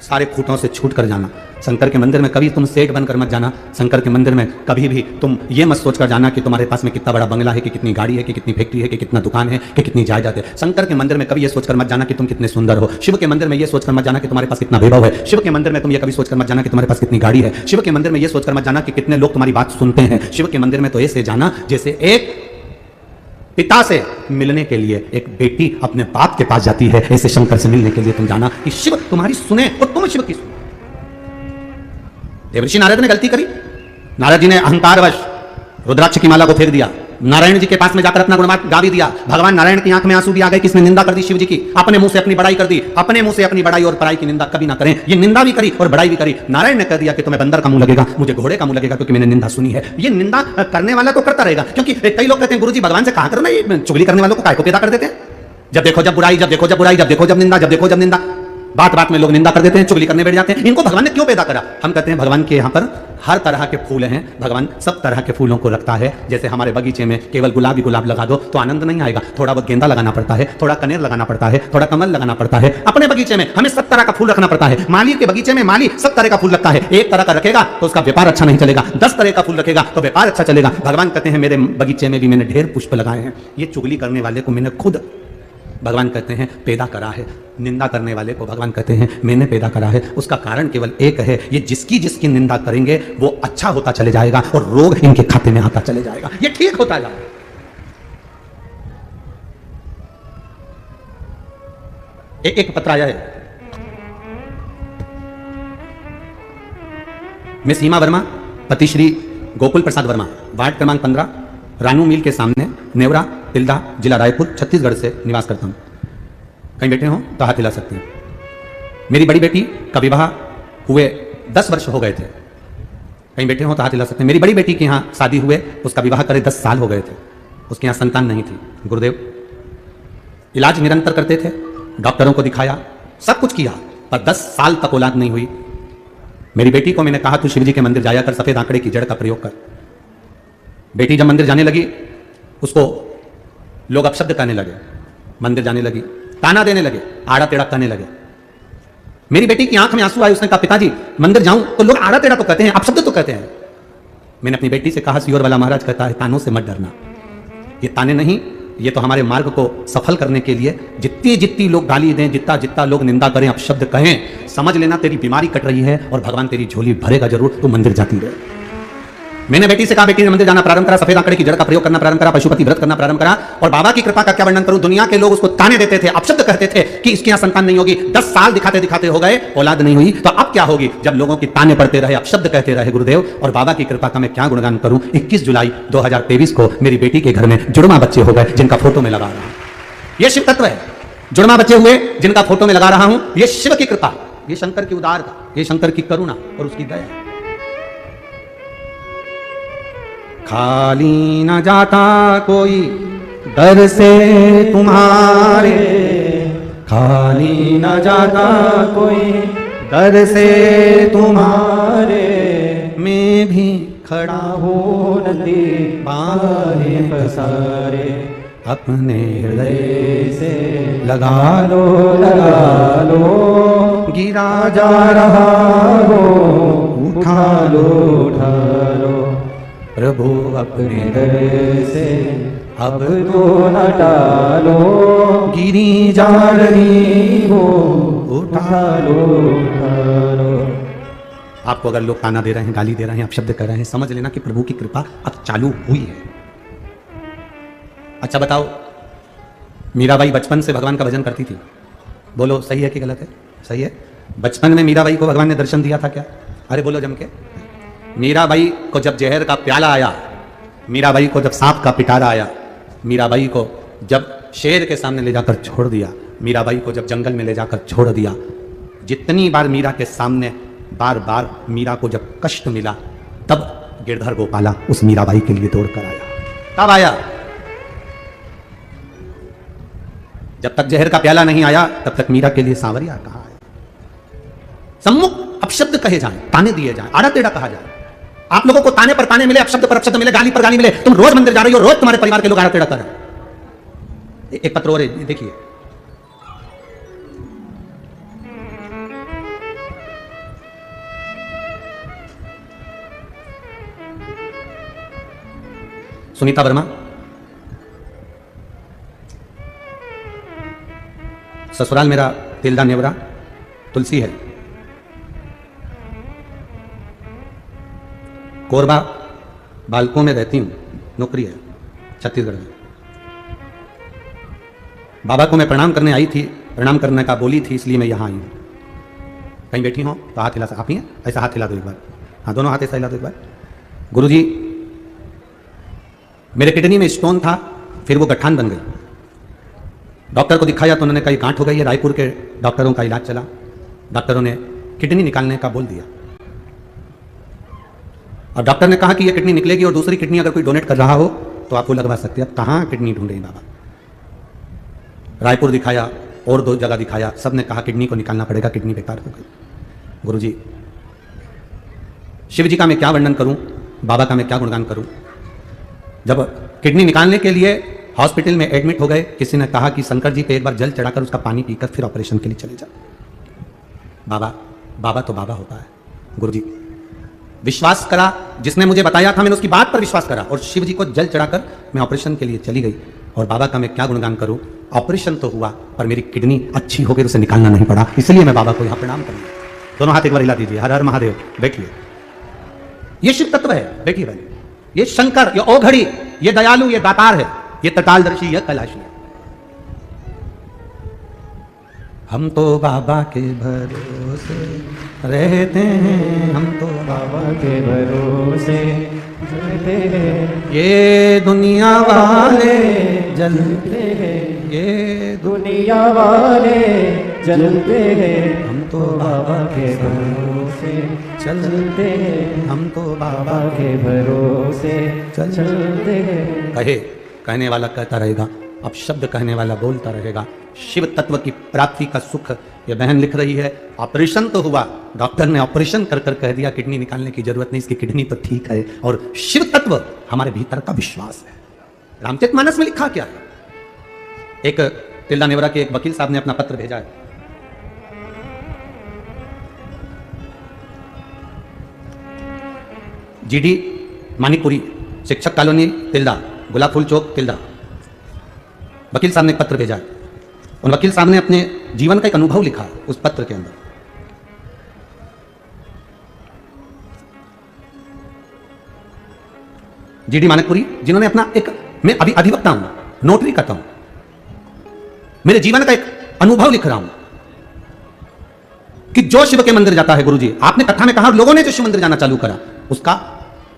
S1: सारे खूंटों से छूट कर जाना। शंकर के मंदिर में कभी तुम सेठ बनकर मत जाना। शंकर के मंदिर में कभी भी तुम ये मत सोचकर जाना कि तुम्हारे पास में कितना बड़ा बंगला है, कि कितनी गाड़ी है, कि कितनी फैक्ट्री है, कि कितना दुकान है, कि कितनी जायदाद है। शंकर के मंदिर में कभी ये सोचकर मत जाना कि तुम कितने सुंदर हो। शिव के मंदिर में ये सोचकर मत जाना कि तुम्हारे पास कितना वैभव है। शिव के मंदिर में तुम ये कभी सोचकर मत जाना कि तुम्हारे पास कितनी गाड़ी है। शिव के मंदिर में ये सोचकर मत जाना कि कितने लोग तुम्हारी बात सुनते हैं। शिव के मंदिर में तो ऐसे जाना जैसे एक पिता से मिलने के लिए एक बेटी अपने बाप के पास जाती है, ऐसे शंकर से मिलने के लिए तुम जाना कि शिव तुम्हारी सुने और तुम शिव की सुनो। देवर्षि नारद ने गलती करी। नारद जी ने अहंकारवश रुद्राक्ष की माला को फेंक दिया। नारायण जी के पास में जाकर अपना गुणगान गा भी दिया। भगवान नारायण की आंख में आंसू भी आ गए। किसने निंदा कर दी? शिव जी की। अपने मुंह से अपनी बड़ाई कर दी। अपने मुंह से अपनी बड़ाई और पराई की निंदा कभी ना करें। ये निंदा भी करी और बड़ाई भी करी। नारायण ने कह दिया कि तुम्हें बंदर का मुंह लगेगा, मुझे घोड़े का मुंह लगेगा, क्योंकि मैंने निंदा सुनी है। ये निंदा करने वाला तो करता रहेगा, क्योंकि कई लोग कहते हैं गुरुजी भगवान से कहा करो ना, ये चुगली करने वालों को काय को पैदा कर देते हैं। जब देखो जब बुराई, जब देखो जब बुराई, जब देखो जब निंदा, जब देखो जब निंदा, बात बात में लोग निंदा कर देते हैं, चुगली करने बैठ जाते हैं। इनको भगवान ने क्यों पैदा करा? हम कहते हैं भगवान के यहाँ पर हर तरह के फूल हैं। भगवान सब तरह के फूलों को रखता है। जैसे हमारे बगीचे में केवल गुलाब ही गुलाब लगा दो तो आनंद नहीं आएगा। थोड़ा बहुत गेंदा लगाना पड़ता है, थोड़ा कनेर लगाना पड़ता है, थोड़ा कमल लगाना पड़ता है। अपने बगीचे में हमें सब तरह का फूल रखना पड़ता है। माली के बगीचे में माली सब तरह का फूल रखता है। एक तरह का रखेगा तो उसका व्यापार अच्छा नहीं चलेगा, 10 तरह का फूल रखेगा तो व्यापार अच्छा चलेगा। भगवान कहते हैं मेरे बगीचे में भी मैंने ढेर पुष्प लगाए हैं। ये चुगली करने वाले को मैंने खुद, भगवान कहते हैं, पैदा करा है। निंदा करने वाले को भगवान कहते हैं मैंने पैदा करा है। उसका कारण केवल एक है, ये जिसकी जिसकी निंदा करेंगे वो अच्छा होता चले जाएगा और रोग इनके खाते में आता चले जाएगा, ये ठीक होता जाएगा। एक पत्र आया है, मैं सीमा वर्मा, पति श्री गोकुल प्रसाद वर्मा, वार्ड क्रमांक 15, रानू मिल के सामने, नेवरा, तिल्दा, जिला रायपुर, छत्तीसगढ़ से निवास करता हूं। कहीं बैठे हो तो हाथ हिला सकते हैं। मेरी बड़ी बेटी का विवाह हुए 10 वर्ष हो गए थे। कहीं बैठे हो तो हाथ हिला सकते हैं। मेरी बड़ी बेटी के यहाँ शादी हुए, उसका विवाह करे 10 साल हो गए थे। उसके यहाँ संतान नहीं थी। गुरुदेव इलाज निरंतर करते थे, डॉक्टरों को दिखाया, सब कुछ किया, पर 10 साल तक औलाद नहीं हुई। मेरी बेटी को मैंने कहा तू शिवजी के मंदिर जाया कर, सफेद आंकड़े की जड़ का प्रयोग कर। बेटी जब मंदिर जाने लगी, उसको लोग अपशब्द कहने लगे, मंदिर जाने लगी, ताना देने लगे, आड़ा टेढ़ा कहने लगे। मेरी बेटी की आंख में आंसू आए। उसने कहा पिताजी मंदिर जाऊं तो लोग आड़ा टेढ़ा तो कहते हैं, अपशब्द तो कहते हैं। मैंने अपनी बेटी से कहा सियोर वाला महाराज कहता है तानों से मत डरना, ये ताने नहीं, ये तो हमारे मार्ग को सफल करने के लिए जितनी जितनी लोग गाली दें, जितना जितना लोग निंदा करें, अपशब्द कहें, समझ लेना तेरी बीमारी कट रही है और भगवान तेरी झोली भरेगा जरूर, तू मंदिर जाती रहे। मैंने बेटी से कहा बेटी ने मंदिर जाना प्रारंभ करा, सफेद आंकड़े की जड़ का प्रयोग करना प्रारंभ करा, पशुपति व्रत करना प्रारंभ करा। और बाबा की कृपा का क्या वर्णन करूं, दुनिया के लोग उसको ताने देते थे, अपशब्द कहते थे कि इसके यहाँ संतान नहीं होगी। 10 साल दिखाते दिखाते हो गए, औलाद नहीं हुई, तो अब क्या होगी जब लोगों की ताने पड़ते रहे, अपशब्द कहते रहे गुरुदेव। और बाबा की कृपा का मैं क्या गुणगान करूं। 21 जुलाई 2023 को मेरी बेटी के घर में जुड़वा बच्चे हो गए, जिनका फोटो में लगा रहा हूं। यह शिव तत्व है। जुड़वा बच्चे हुए जिनका फोटो में लगा रहा हूं, यह शिव की कृपा, यह शंकर की उदारता, यह शंकर की करुणा और उसकी दया। खाली न जाता कोई दर से तुम्हारे खाली न जाता कोई, दर से तुम्हारे मैं भी खड़ा हो नदी पारे पसारे, अपने हृदय से लगा लो गिरा जा रहा हो उठा लो प्रभु अपने दर से अब तो हटा लो, गिरी जा रही हो उठा लो। आपको अगर लोग ताना दे रहे हैं, गाली दे रहे हैं, अपशब्द कर रहे हैं, समझ लेना कि प्रभु की कृपा अब चालू हुई है। अच्छा बताओ, मीराबाई बचपन से भगवान का भजन करती थी, बोलो सही है कि गलत है? सही है। बचपन में मीराबाई को भगवान ने दर्शन दिया था क्या? अरे बोलो जम के। मीराबाई को जब जहर का प्याला आया, मीराबाई को जब सांप का पिटारा आया, मीराबाई को जब शेर के सामने ले जाकर छोड़ दिया, मीराबाई को जब जंगल में ले जाकर छोड़ दिया, जितनी बार मीरा के सामने बार बार मीरा को जब कष्ट मिला, तब गिरधर गोपाला उस मीराबाई के लिए दौड़ कर आया। तब आया। जब तक जहर का प्याला नहीं आया तब तक मीरा के लिए सांवरिया कहा है। सम्मुख अपशब्द कहे जाएं, ताने दिए जाएं, आड़ा टेढ़ा कहा जाए। आप लोगों को ताने पर ताने मिले, अपशब्द पर अपशब्द मिले, गाली पर गाली मिले, तुम रोज मंदिर जा रही हो, रोज तुम्हारे परिवार के लोग आड़ा टेढ़ा कर रहे हैं। एक पत्र और देखिए, सुनीता वर्मा, ससुराल मेरा तिल्दा नेवरा तुलसी है, कोरबा बालकों में रहती हूँ, नौकरी है छत्तीसगढ़ में। बाबा को मैं प्रणाम करने आई थी, प्रणाम करने का बोली थी, इसलिए मैं यहाँ आई हूँ। कहीं बैठी हो तो हाथ हिला, आप ही हैं, ऐसा हाथ हिला दो एक बार, हाँ दोनों हाथ ऐसा हिला दो एक बार। गुरुजी, मेरे किडनी में स्टोन था, फिर वो गठान बन गई। डॉक्टर को दिखाया तो उन्होंने कहा गांठ हो गई है। रायपुर के डॉक्टरों का इलाज चला, डॉक्टरों ने किडनी निकालने का बोल दिया। और डॉक्टर ने कहा कि ये किडनी निकलेगी और दूसरी किडनी अगर कोई डोनेट कर रहा हो तो आपको लगवा सकते हैं। अब कहाँ किडनी ढूंढे बाबा? रायपुर दिखाया और 2 जगह दिखाया, सब ने कहा किडनी को निकालना पड़ेगा, किडनी बेकार हो गई। गुरुजी, शिव जी का मैं क्या वर्णन करूं, बाबा का मैं क्या गुणगान करूं। जब किडनी निकालने के लिए हॉस्पिटल में एडमिट हो गए, किसी ने कहा कि शंकर जी पे एक बार जल चढ़ाकर उसका पानी पीकर फिर ऑपरेशन के लिए चले जाओ। बाबा, बाबा तो बाबा होता है। गुरुजी, विश्वास करा, जिसने मुझे बताया था मैंने उसकी बात पर विश्वास करा और शिव जी को जल चढ़ाकर मैं ऑपरेशन के लिए चली गई। और बाबा का मैं क्या गुणगान करूं, ऑपरेशन तो हुआ पर मेरी किडनी अच्छी हो गई, उसे निकालना नहीं पड़ा, इसलिए मैं बाबा को यहां प्रणाम करूंगा। दोनों हाथ एक बार हिला दीजिए, हर हर महादेव। बैठिए, ये शिव तत्व है, बैठिए भाई। ये शंकर, ये ओघड़ी, ये दयालु, ये दातार है, ये तटालदर्शी, ये कैलाशी है। हम तो बाबा के भरोसे रहते हैं, हम तो बाबा के भरोसे रहते हैं। ये दुनिया वाले जलते हैं, ये दुनिया वाले जलते हैं, हम तो बाबा के भरोसे चलते हैं, हम तो बाबा के भरोसे चलते हैं। कहे, कहने वाला कहता रहेगा, अब शब्द कहने वाला बोलता रहेगा। शिव तत्व की प्राप्ति का सुख ये बहन लिख रही है। ऑपरेशन तो हुआ, डॉक्टर ने ऑपरेशन कर कर कह दिया किडनी निकालने की जरूरत नहीं, इसकी किडनी तो ठीक है। और शिव तत्व हमारे भीतर का विश्वास है। रामचरितमानस में लिखा क्या है? एक तिल्दा नेवरा के एक वकील साहब ने अपना पत्र भेजा है। जीडी मानिकपुरी, शिक्षक कॉलोनी तिल्दा, गुलाब फूल चौक तिल्दा। वकील साहब ने एक पत्र भेजा है। उन वकील साहब ने अपने जीवन का एक अनुभव लिखा उस पत्र के अंदर। जीडी मानिकपुरी, जिन्होंने अपना एक, मैं अभी अधिवक्ता हूं, नोटरी करता हूं, मेरे जीवन का एक अनुभव लिख रहा हूं कि जो शिव के मंदिर जाता है, गुरुजी आपने कथा में कहा, लोगों ने जो शिव मंदिर जाना चालू करा उसका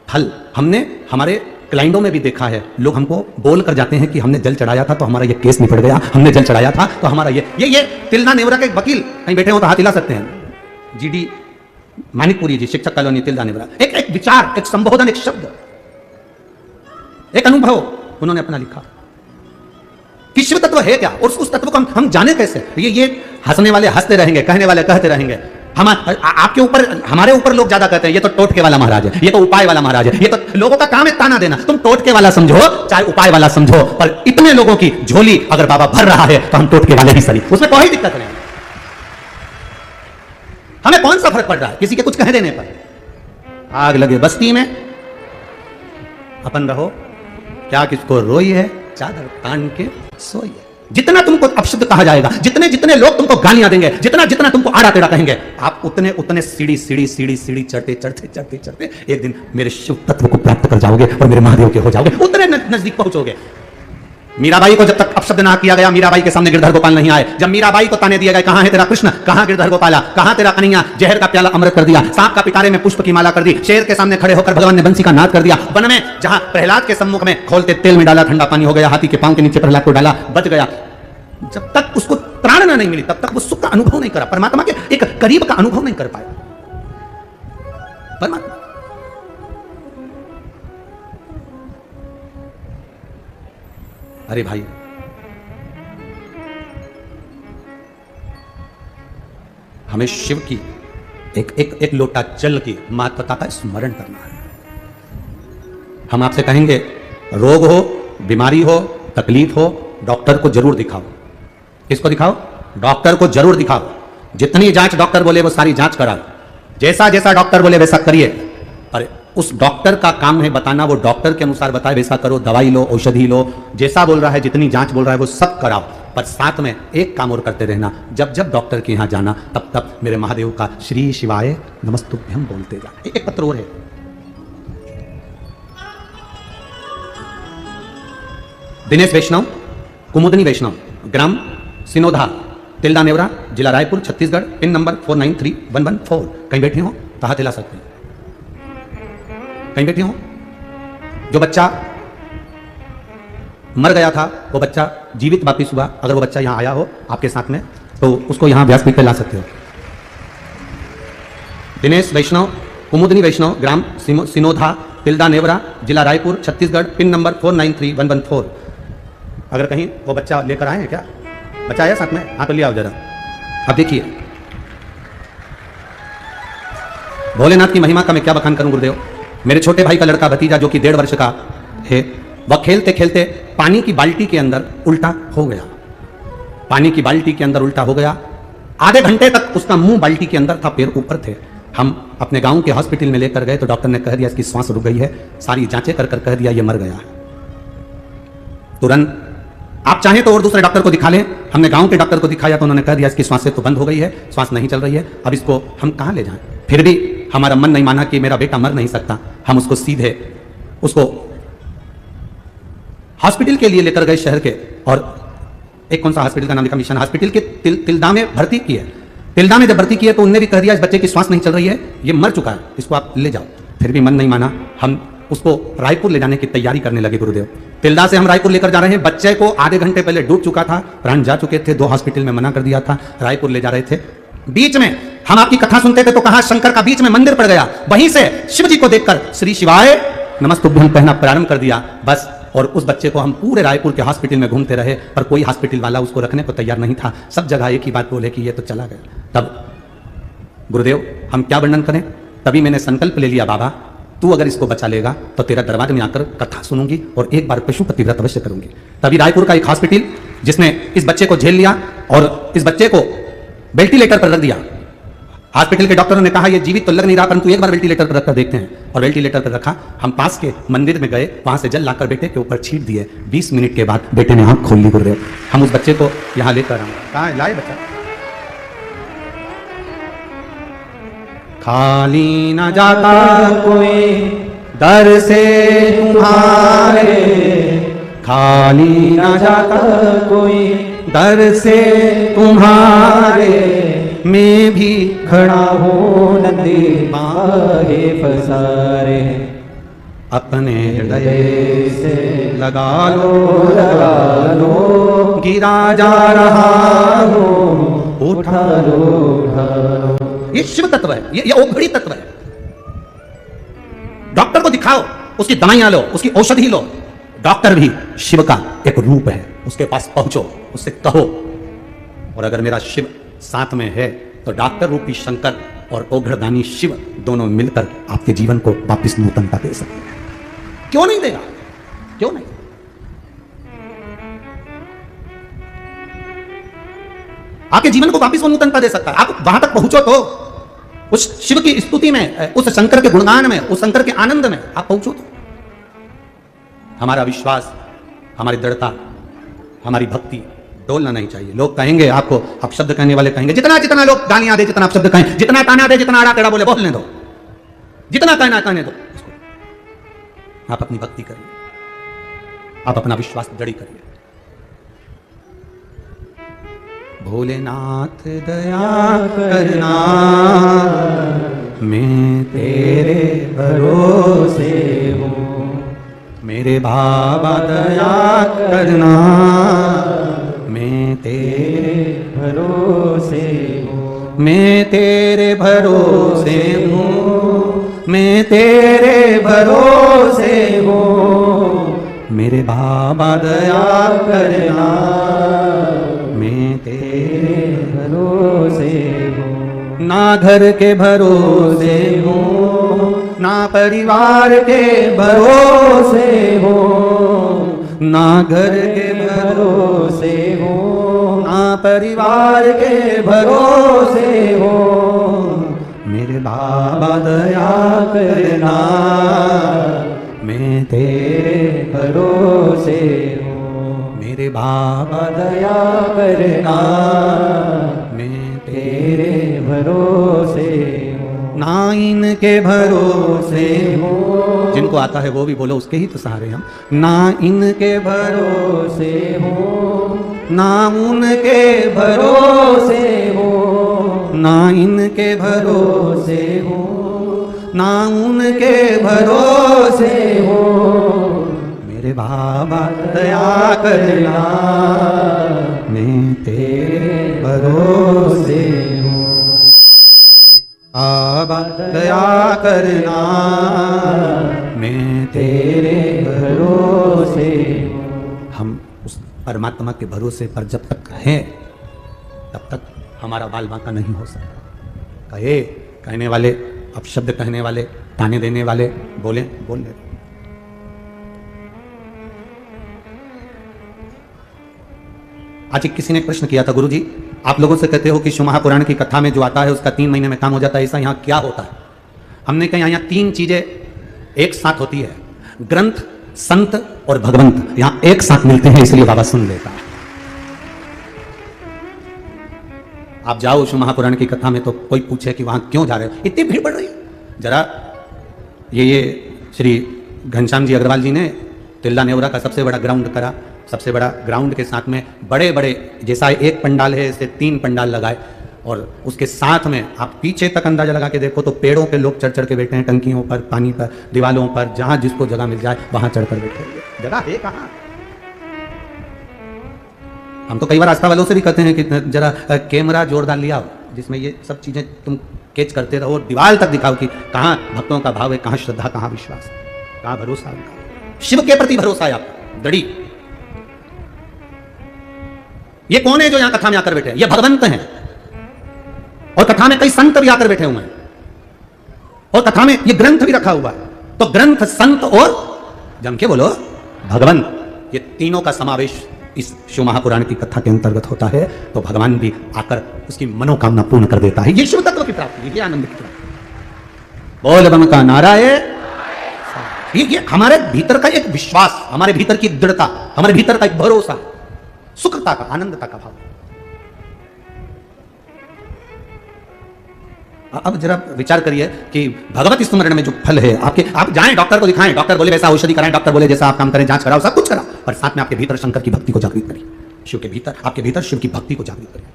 S1: फल हमने हमारे क्लाइंटों में भी देखा है। लोग हमको बोल कर जाते हैं कि हमने जल चढ़ाया था तो हमारा ये केस निपट गया, हमने जल चढ़ाया था तो हमारा ये तिल्दा नेवरा के एक वकील कहीं बैठे हो तो हाथ हिला सकते हैं। जीडी मानिकपुरी जी, शिक्षक कॉलोनी तिल्दा नेवरा। एक विचार, एक संबोधन, एक शब्द, एक अनुभव उन्होंने अपना लिखा। कि शिव तत्व है क्या और उस तत्व को हम जाने कैसे। ये हंसने वाले हंसते रहेंगे, कहने वाले कहते रहेंगे। हम आपके ऊपर, हमारे ऊपर लोग ज्यादा कहते हैं ये तो टोटके वाला महाराज है, ये तो उपाय वाला महाराज है, ये तो लोगों का काम है ताना देना। तुम टोटके वाला समझो चाहे उपाय वाला समझो, पर इतने लोगों की झोली अगर बाबा भर रहा है तो हम टोटके वाले ही सही, उसमें कोई दिक्कत नहीं। हमें कौन सा फर्क पड़ रहा है किसी के कुछ कह देने पर। आग लगे बस्ती में अपन रहो, क्या किसको रोई है, चादर तान के सोई है। जितना तुमको अपशब्द कहा जाएगा, जितने जितने लोग तुमको गालियां देंगे, जितना जितना तुमको आड़ा टेढ़ा कहेंगे, आप उतने उतने सीढ़ी सीढ़ी सीढ़ी सीढ़ी चढ़ते चढ़ते चढ़ते चढ़ते एक दिन मेरे शिव तत्व को प्राप्त कर जाओगे और मेरे महादेव के हो जाओगे, उतने नजदीक पहुंचोगे। मीराबाई को जब तक अपशब्द ना किया गया, मीराबाई के सामने गिरधर गोपाल नहीं आए। जब मीराबाई को ताने दिए गए, कहां है तेरा कृष्ण, कहां गिरधर गोपाला, कहां तेरा कन्हैया, जहर का प्याला अमृत कर दिया, सांप का पिटारे में पुष्प की माला कर दी, शेर के सामने खड़े होकर भगवान ने बंसी का नाद कर दिया। वन में जहां प्रहलाद के सम्मुख में खोलते तेल में डाला ठंडा पानी हो गया, हाथी के पांव के नीचे प्रहलाद को डाला बच गया। जब तक उसको त्राणना नहीं मिली तब तक वो सुख का अनुभव नहीं करा, परमात्मा के एक करीब का अनुभव नहीं कर पाया। परमात्मा अरे भाई, हमें शिव की एक लोटा जल की महत्वता का स्मरण करना है। हम आपसे कहेंगे रोग हो, बीमारी हो, तकलीफ हो, डॉक्टर को जरूर दिखाओ। किसको दिखाओ? डॉक्टर को जरूर दिखाओ। जितनी जांच डॉक्टर बोले वो सारी जांच कराओ, जैसा जैसा डॉक्टर बोले वैसा करिए। अरे उस डॉक्टर का काम है बताना, वो डॉक्टर के अनुसार बताए वैसा करो, दवाई लो, औषधि लो, जैसा बोल रहा है, जितनी जांच बोल रहा है वो सब कराओ। पर साथ में एक काम और करते रहना, जब जब डॉक्टर के यहां जाना तब तब मेरे महादेव का श्री शिवाय नमस्तुभ्यम बोलते जा। एक पत्र और है, दिनेश वैष्णव, कुमुदनी वैष्णव, ग्राम सिनोधा, तिल्दा नेवरा, जिला रायपुर, छत्तीसगढ़, पिन नंबर 493114। कहीं बैठे हो तो हाथ हिला सकते हैं, कहीं बैठे हो। जो बच्चा मर गया था वो बच्चा जीवित वापिस हुआ, अगर वो बच्चा यहां आया हो आपके साथ में तो उसको यहां व्यासपीठ पे ला सकते हो। दिनेश वैष्णव, कुमुदनी वैष्णव, ग्राम सिनोधा, तिल्दा नेवरा, जिला रायपुर, छत्तीसगढ़, पिन नंबर 493114। अगर कहीं वो बच्चा लेकर आए हैं क्या? बच्चा आया साथ में? हाँ तो ले आओ जरा। अब देखिए भोलेनाथ की महिमा का मैं क्या बखान करूं गुरुदेव। मेरे छोटे भाई का लड़का भतीजा जो कि 1.5 वर्ष का है, वह खेलते खेलते पानी की बाल्टी के अंदर उल्टा हो गया। पानी की बाल्टी के अंदर उल्टा हो गया। आधे घंटे तक उसका मुंह बाल्टी के अंदर था, पैर ऊपर थे। हम अपने गांव के हॉस्पिटल में लेकर गए तो डॉक्टर ने कह दिया इसकी सांस रुक गई है, सारी जांचें कर कर कह दिया ये मर गया है। तुरंत आप चाहें तो और दूसरे डॉक्टर को दिखा लें। हमने गांव के डॉक्टर को दिखाया तो उन्होंने कह दिया इसकी सांसें तो बंद हो गई है, सांस नहीं चल रही है, अब इसको हम कहां ले जाएं। फिर भी हमारा मन नहीं माना कि मेरा बेटा मर नहीं सकता। हम उसको सीधे उसको हॉस्पिटल के लिए लेकर गए शहर के, और एक कौन सा हॉस्पिटल का नाम लिखा, मिशन हॉस्पिटल के तिल्दा में भर्ती किए। तिल्दा में जब भर्ती किए तो उनने भी कह दिया इस बच्चे की सांस नहीं चल रही है, ये मर चुका है, इसको आप ले जाओ। फिर भी मन नहीं माना, हम उसको रायपुर ले जाने की तैयारी करने लगे गुरुदेव। तिल्दा से हम रायपुर लेकर जा रहे हैं, बच्चे को आधे घंटे पहले डूब चुका था, प्राण जा चुके थे, 2 हॉस्पिटल में मना कर दिया था, रायपुर ले जा रहे थे। बीच में हम आपकी कथा सुनते थे तो कहा शंकर का बीच में मंदिर पड़ गया, वहीं से शिव जी को देखकर श्री शिवाय नमस्तुभ्यम कहना प्रारंभ कर दिया बस। और उस बच्चे को हम पूरे रायपुर के हॉस्पिटल में घूमते रहे, पर कोई हॉस्पिटल वाला उसको रखने को तैयार नहीं था। सब जगह एक ही बात बोले कि ये तो चला गया। तब गुरुदेव हम क्या वर्णन करें, तभी मैंने संकल्प ले लिया, बाबा तू अगर इसको बचा लेगा तो तेरा दरवाजे में आकर कथा सुनूंगी और एक बार पशुपति व्रत अवश्य करूंगी। तभी रायपुर का एक हॉस्पिटल जिसने इस बच्चे को झेल लिया और इस बच्चे को वेंटिलेटर पर रख दिया। हॉस्पिटल के डॉक्टरों ने कहा ये जीवित तो लग नहीं रहा, परंतु एक बार वेंटिलेटर पर रखकर देखते हैं, और वेंटिलेटर पर रखा। हम पास के मंदिर में गए, वहां से जल लाकर बेटे के ऊपर छीट दिए। 20 मिनट के बाद बेटे ने आंख खोल ली गुरुदेव। हम उस बच्चे को यहां लेकर आए। कहां लाए बच्चा? खाली न जाता कोई दर से तुम्हारे, खाली न जाता कोई दर से तुम्हारे, मैं भी खड़ा हूं नदी बाहे पसारे, अपने हृदय से लगा लो, गिरा जा रहा हूं, उठा लो। ये शिव तत्व है, ये ओघड़ी तत्व है। डॉक्टर को दिखाओ, उसकी दवाइयां लो, उसकी औषधि लो। डॉक्टर भी शिव का एक रूप है, उसके पास पहुंचो, उससे कहो, और अगर मेरा शिव साथ में है तो डॉक्टर रूपी शंकर और ओघड़दानी शिव दोनों मिलकर आपके जीवन को वापिस नूतनता दे सकते हैं। क्यों नहीं देगा? क्यों नहीं? आपके जीवन को वापिस वो नूतनता दे सकता है। आप वहां तक पहुंचो तो, उस शिव की स्तुति में, उस शंकर के गुणगान में, उस शंकर के आनंद में आप पहुंचो तो हमारा विश्वास, हमारी दृढ़ता, हमारी भक्ति डोलना नहीं चाहिए। लोग कहेंगे आपको, आप शब्द कहने वाले कहेंगे, जितना लोग गालियां दे, जितना आप शब्द कहें, जितना ताना दे, जितना आड़ा टेढ़ा बोले, बोलने दो, जितना कहना कहने दो। आप अपनी भक्ति करिए, आप अपना विश्वास दृढ़ करिए। भोलेनाथ दया करना, मैं तेरे भरोसे हूँ। मेरे बाबा दया करना, मैं तेरे भरोसे हूँ। मैं तेरे भरोसे हूँ, मैं तेरे भरोसे हूँ। मेरे बाबा दया करना, मैं तेरे भरोसे हूँ। ना घर के भरोसे हूँ, ना परिवार के भरोसे हूँ। ना घर के भरोसे हूँ, ना परिवार के भरोसे हूँ। मेरे बाबा दया करना, मैं तेरे भरोसे हूँ। मेरे बाबा दया करना, मैं तेरे भरोसे हूँ। ना इनके भरोसे हूँ, जिनको आता है वो भी बोलो, उसके ही तो सहारे हम। ना इनके भरोसे हूँ, ना उनके भरोसे हूँ। ना इनके भरोसे हूँ, ना उनके भरोसे हूँ। मेरे बाबा दया करना, मैं तेरे भरोसे हूँ। बाबा दया करना, मैं तेरे भरोसे हूँ। हम उस परमात्मा के भरोसे पर जब तक हैं, तब तक हमारा बाल बांका नहीं हो सकता। कहे कहने वाले, अपशब्द कहने वाले, ताने देने वाले बोले, बोल ले। आज एक किसी ने प्रश्न किया था, गुरुजी आप लोगों से कहते हो कि शिव महापुराण की कथा में जो आता है उसका 3 महीने में काम हो जाता है, ऐसा यहाँ क्या होता है? हमने कहा यहाँ 3 चीजें एक साथ होती है, ग्रंथ, संत और भगवंत यहाँ एक साथ मिलते हैं, इसलिए बाबा सुन लेता है। आप जाओ शिव महापुराण की कथा में तो कोई पूछे कि वहां क्यों जा रहे हो, इतनी भीड़ बढ़ रही है। जरा ये श्री घनश्याम जी अग्रवाल जी ने तिल्ला नेवरा का सबसे बड़ा ग्राउंड करा, सबसे बड़ा ग्राउंड के साथ में बड़े बड़े, जैसा एक पंडाल है ऐसे 3 पंडाल लगाए, और उसके साथ में आप पीछे तक अंदाजा लगा के देखो तो पेड़ों पे लोग चढ़ चढ़ के बैठे हैं, टंकियों पर, पानी पर, दीवालों पर, जहां जिसको जगह मिल जाए वहां चढ़कर बैठे हैं। जगह है कहाँ? हम तो कई बार आस्था वालों से भी कहते हैं कि जरा कैमरा जोरदार लिया जिसमें ये सब चीजें तुम कैच करते रहो, दीवार तक दिखाओ कि कहाँ भक्तों का भाव है, कहाँ श्रद्धा, कहाँ विश्वास, कहाँ भरोसा उनका, शिव के प्रति भरोसा है आपका दृढ़। ये कौन है जो यहां कथा में आकर बैठे हैं? ये भगवंत हैं, और कथा में कई संत भी आकर बैठे हुए हैं, और कथा में ये ग्रंथ भी रखा हुआ है। तो ग्रंथ, संत और जम के बोलो भगवंत, ये तीनों का समावेश इस शिव महापुराण की कथा के अंतर्गत होता है। तो भगवान भी आकर उसकी मनोकामना पूर्ण कर देता है। ये शिव तत्व की प्राप्ति, ये आनंद की प्राप्ति। बोल बम का नारा है। ये हमारे भीतर का एक विश्वास, हमारे भीतर की दृढ़ता, हमारे भीतर का एक भरोसा, सुखता का, आनंदता का भाव। अब जरा विचार करिए कि भगवत स्मरण में जो फल है आपके, आप जाएं डॉक्टर को दिखाएं, डॉक्टर बोले वैसा औषधि कराएं, डॉक्टर बोले जैसा आप काम करें, जांच कराओ, सब कुछ कराओ, पर साथ में आपके भीतर शंकर की भक्ति को जागृत करिए। शिव के भीतर, आपके भीतर शिव की भक्ति को जागृत करिए।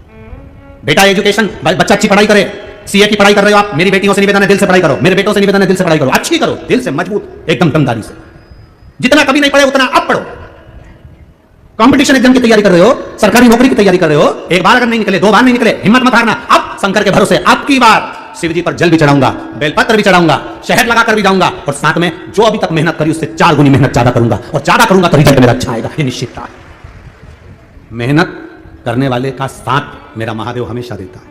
S1: बेटा एजुकेशन, बच्चा अच्छी पढ़ाई करे, सीए की पढ़ाई कर रहे हो आप, मेरी बेटियों से निवेदन है दिल से पढ़ाई करो, मेरे बेटों से निवेदन है दिल से पढ़ाई करो, अच्छी करो, दिल से मजबूत, एकदम दमदारी से। जितना कभी नहीं पढ़े उतना अब पढ़ो। कंपटीशन एग्जाम की तैयारी कर रहे हो, सरकारी नौकरी की तैयारी कर रहे हो, एक बार अगर नहीं निकले, 2 बार नहीं निकले, हिम्मत मत हारना। अब शंकर के भरोसे आपकी बार शिव जी पर जल भी चढ़ाऊंगा, बेलपत्र भी चढ़ाऊंगा, शहद लगाकर भी जाऊंगा, और साथ में जो अभी तक मेहनत करी उससे 4 गुनी मेहनत ज्यादा करूंगा, और ज्यादा करूंगा तो रिजल्ट मेरा अच्छा आएगा, ये निश्चित है। मेहनत करने वाले का साथ मेरा महादेव हमेशा देता है,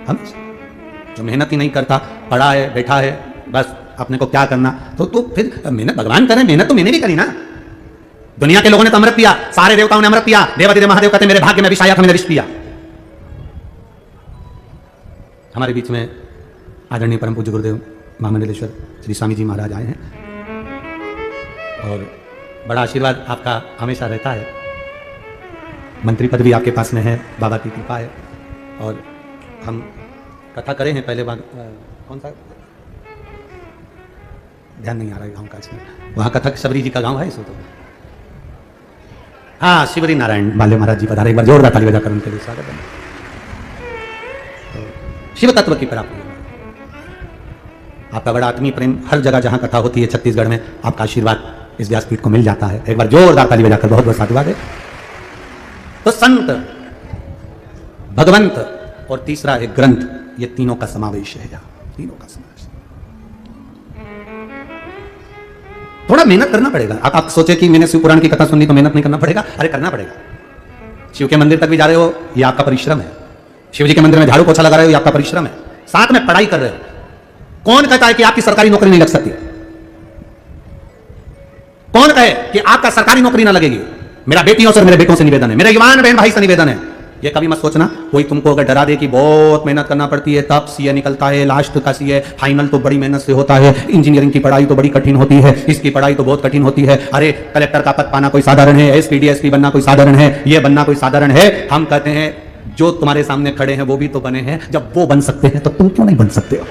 S1: हमेशा। जो मेहनत ही नहीं करता, पढ़ा है, बैठा है, बस अपने को क्या करना, तो फिर मेहनत भगवान करें, मेहनत तो मैंने भी करी ना। दुनिया के लोगों ने तो अमृत पिया, सारे देवताओं ने अमृत पिया, देवाधिदेव महादेव कहते मेरे भाग्य में विष आया था, मैंने विष पिया। हमारे बीच में आदरणीय परम पूज्य गुरुदेव महामंडलेश्वर श्री स्वामी जी महाराज आए हैं और बड़ा आशीर्वाद आपका हमेशा रहता है। मंत्री पद भी आपके पास में है, बाबा की कृपा है। और हम कथा करे हैं पहले बार, कौन सा ध्यान नहीं आ रहा है गाँव का इसमें, वहाँ कथा शबरी जी का गाँव है इसमें तो, हाँ शिवरी नारायण बाल्य महाराज जी पधारे, एक बार जोरदार ताली बजाकर उनके लिए स्वागत है। तो शिव तत्व की प्राप्ति, आपका बड़ा आत्मीय प्रेम हर जगह जहाँ कथा होती है छत्तीसगढ़ में, आपका आशीर्वाद इस व्यासपीठ को मिल जाता है। एक बार जोरदार ताली बजाकर बहुत बहुत साधुवाद है। तो संत, भगवंत और तीसरा एक ग्रंथ, ये तीनों का समावेश है यहाँ, तीनों का समावेश। थोड़ा मेहनत करना पड़ेगा। आप सोचे कि मैंने शिव पुराण की कथा सुननी तो मेहनत नहीं करना पड़ेगा, अरे करना पड़ेगा। शिव के मंदिर तक भी जा रहे हो, ये आपका परिश्रम है। शिव जी के मंदिर में झाड़ू पोछा लगा रहे हो, ये आपका परिश्रम है। साथ में पढ़ाई कर रहे हो। कौन कहता है कि आपकी सरकारी नौकरी नहीं लग सकती? कौन कहे कि आपका सरकारी नौकरी ना लगेगी? मेरा बेटियों से, मेरे बेटों से निवेदन है, मेरे युवान बहन भाई से निवेदन है, ये कभी मत सोचना कोई तुमको अगर डरा दे कि बहुत मेहनत करना पड़ती है तब सीए निकलता है, लास्ट का सीए फाइनल तो बड़ी मेहनत से होता है, इंजीनियरिंग की पढ़ाई तो बड़ी कठिन होती है, इसकी पढ़ाई तो बहुत कठिन होती है, अरे कलेक्टर का पद पाना कोई साधारण है, एसपी डीएसपी बनना कोई साधारण है, ये बनना कोई साधारण है। हम कहते हैं जो तुम्हारे सामने खड़े हैं वो भी तो बने हैं, जब वो बन सकते हैं तो तुम क्यों नहीं बन सकते हो?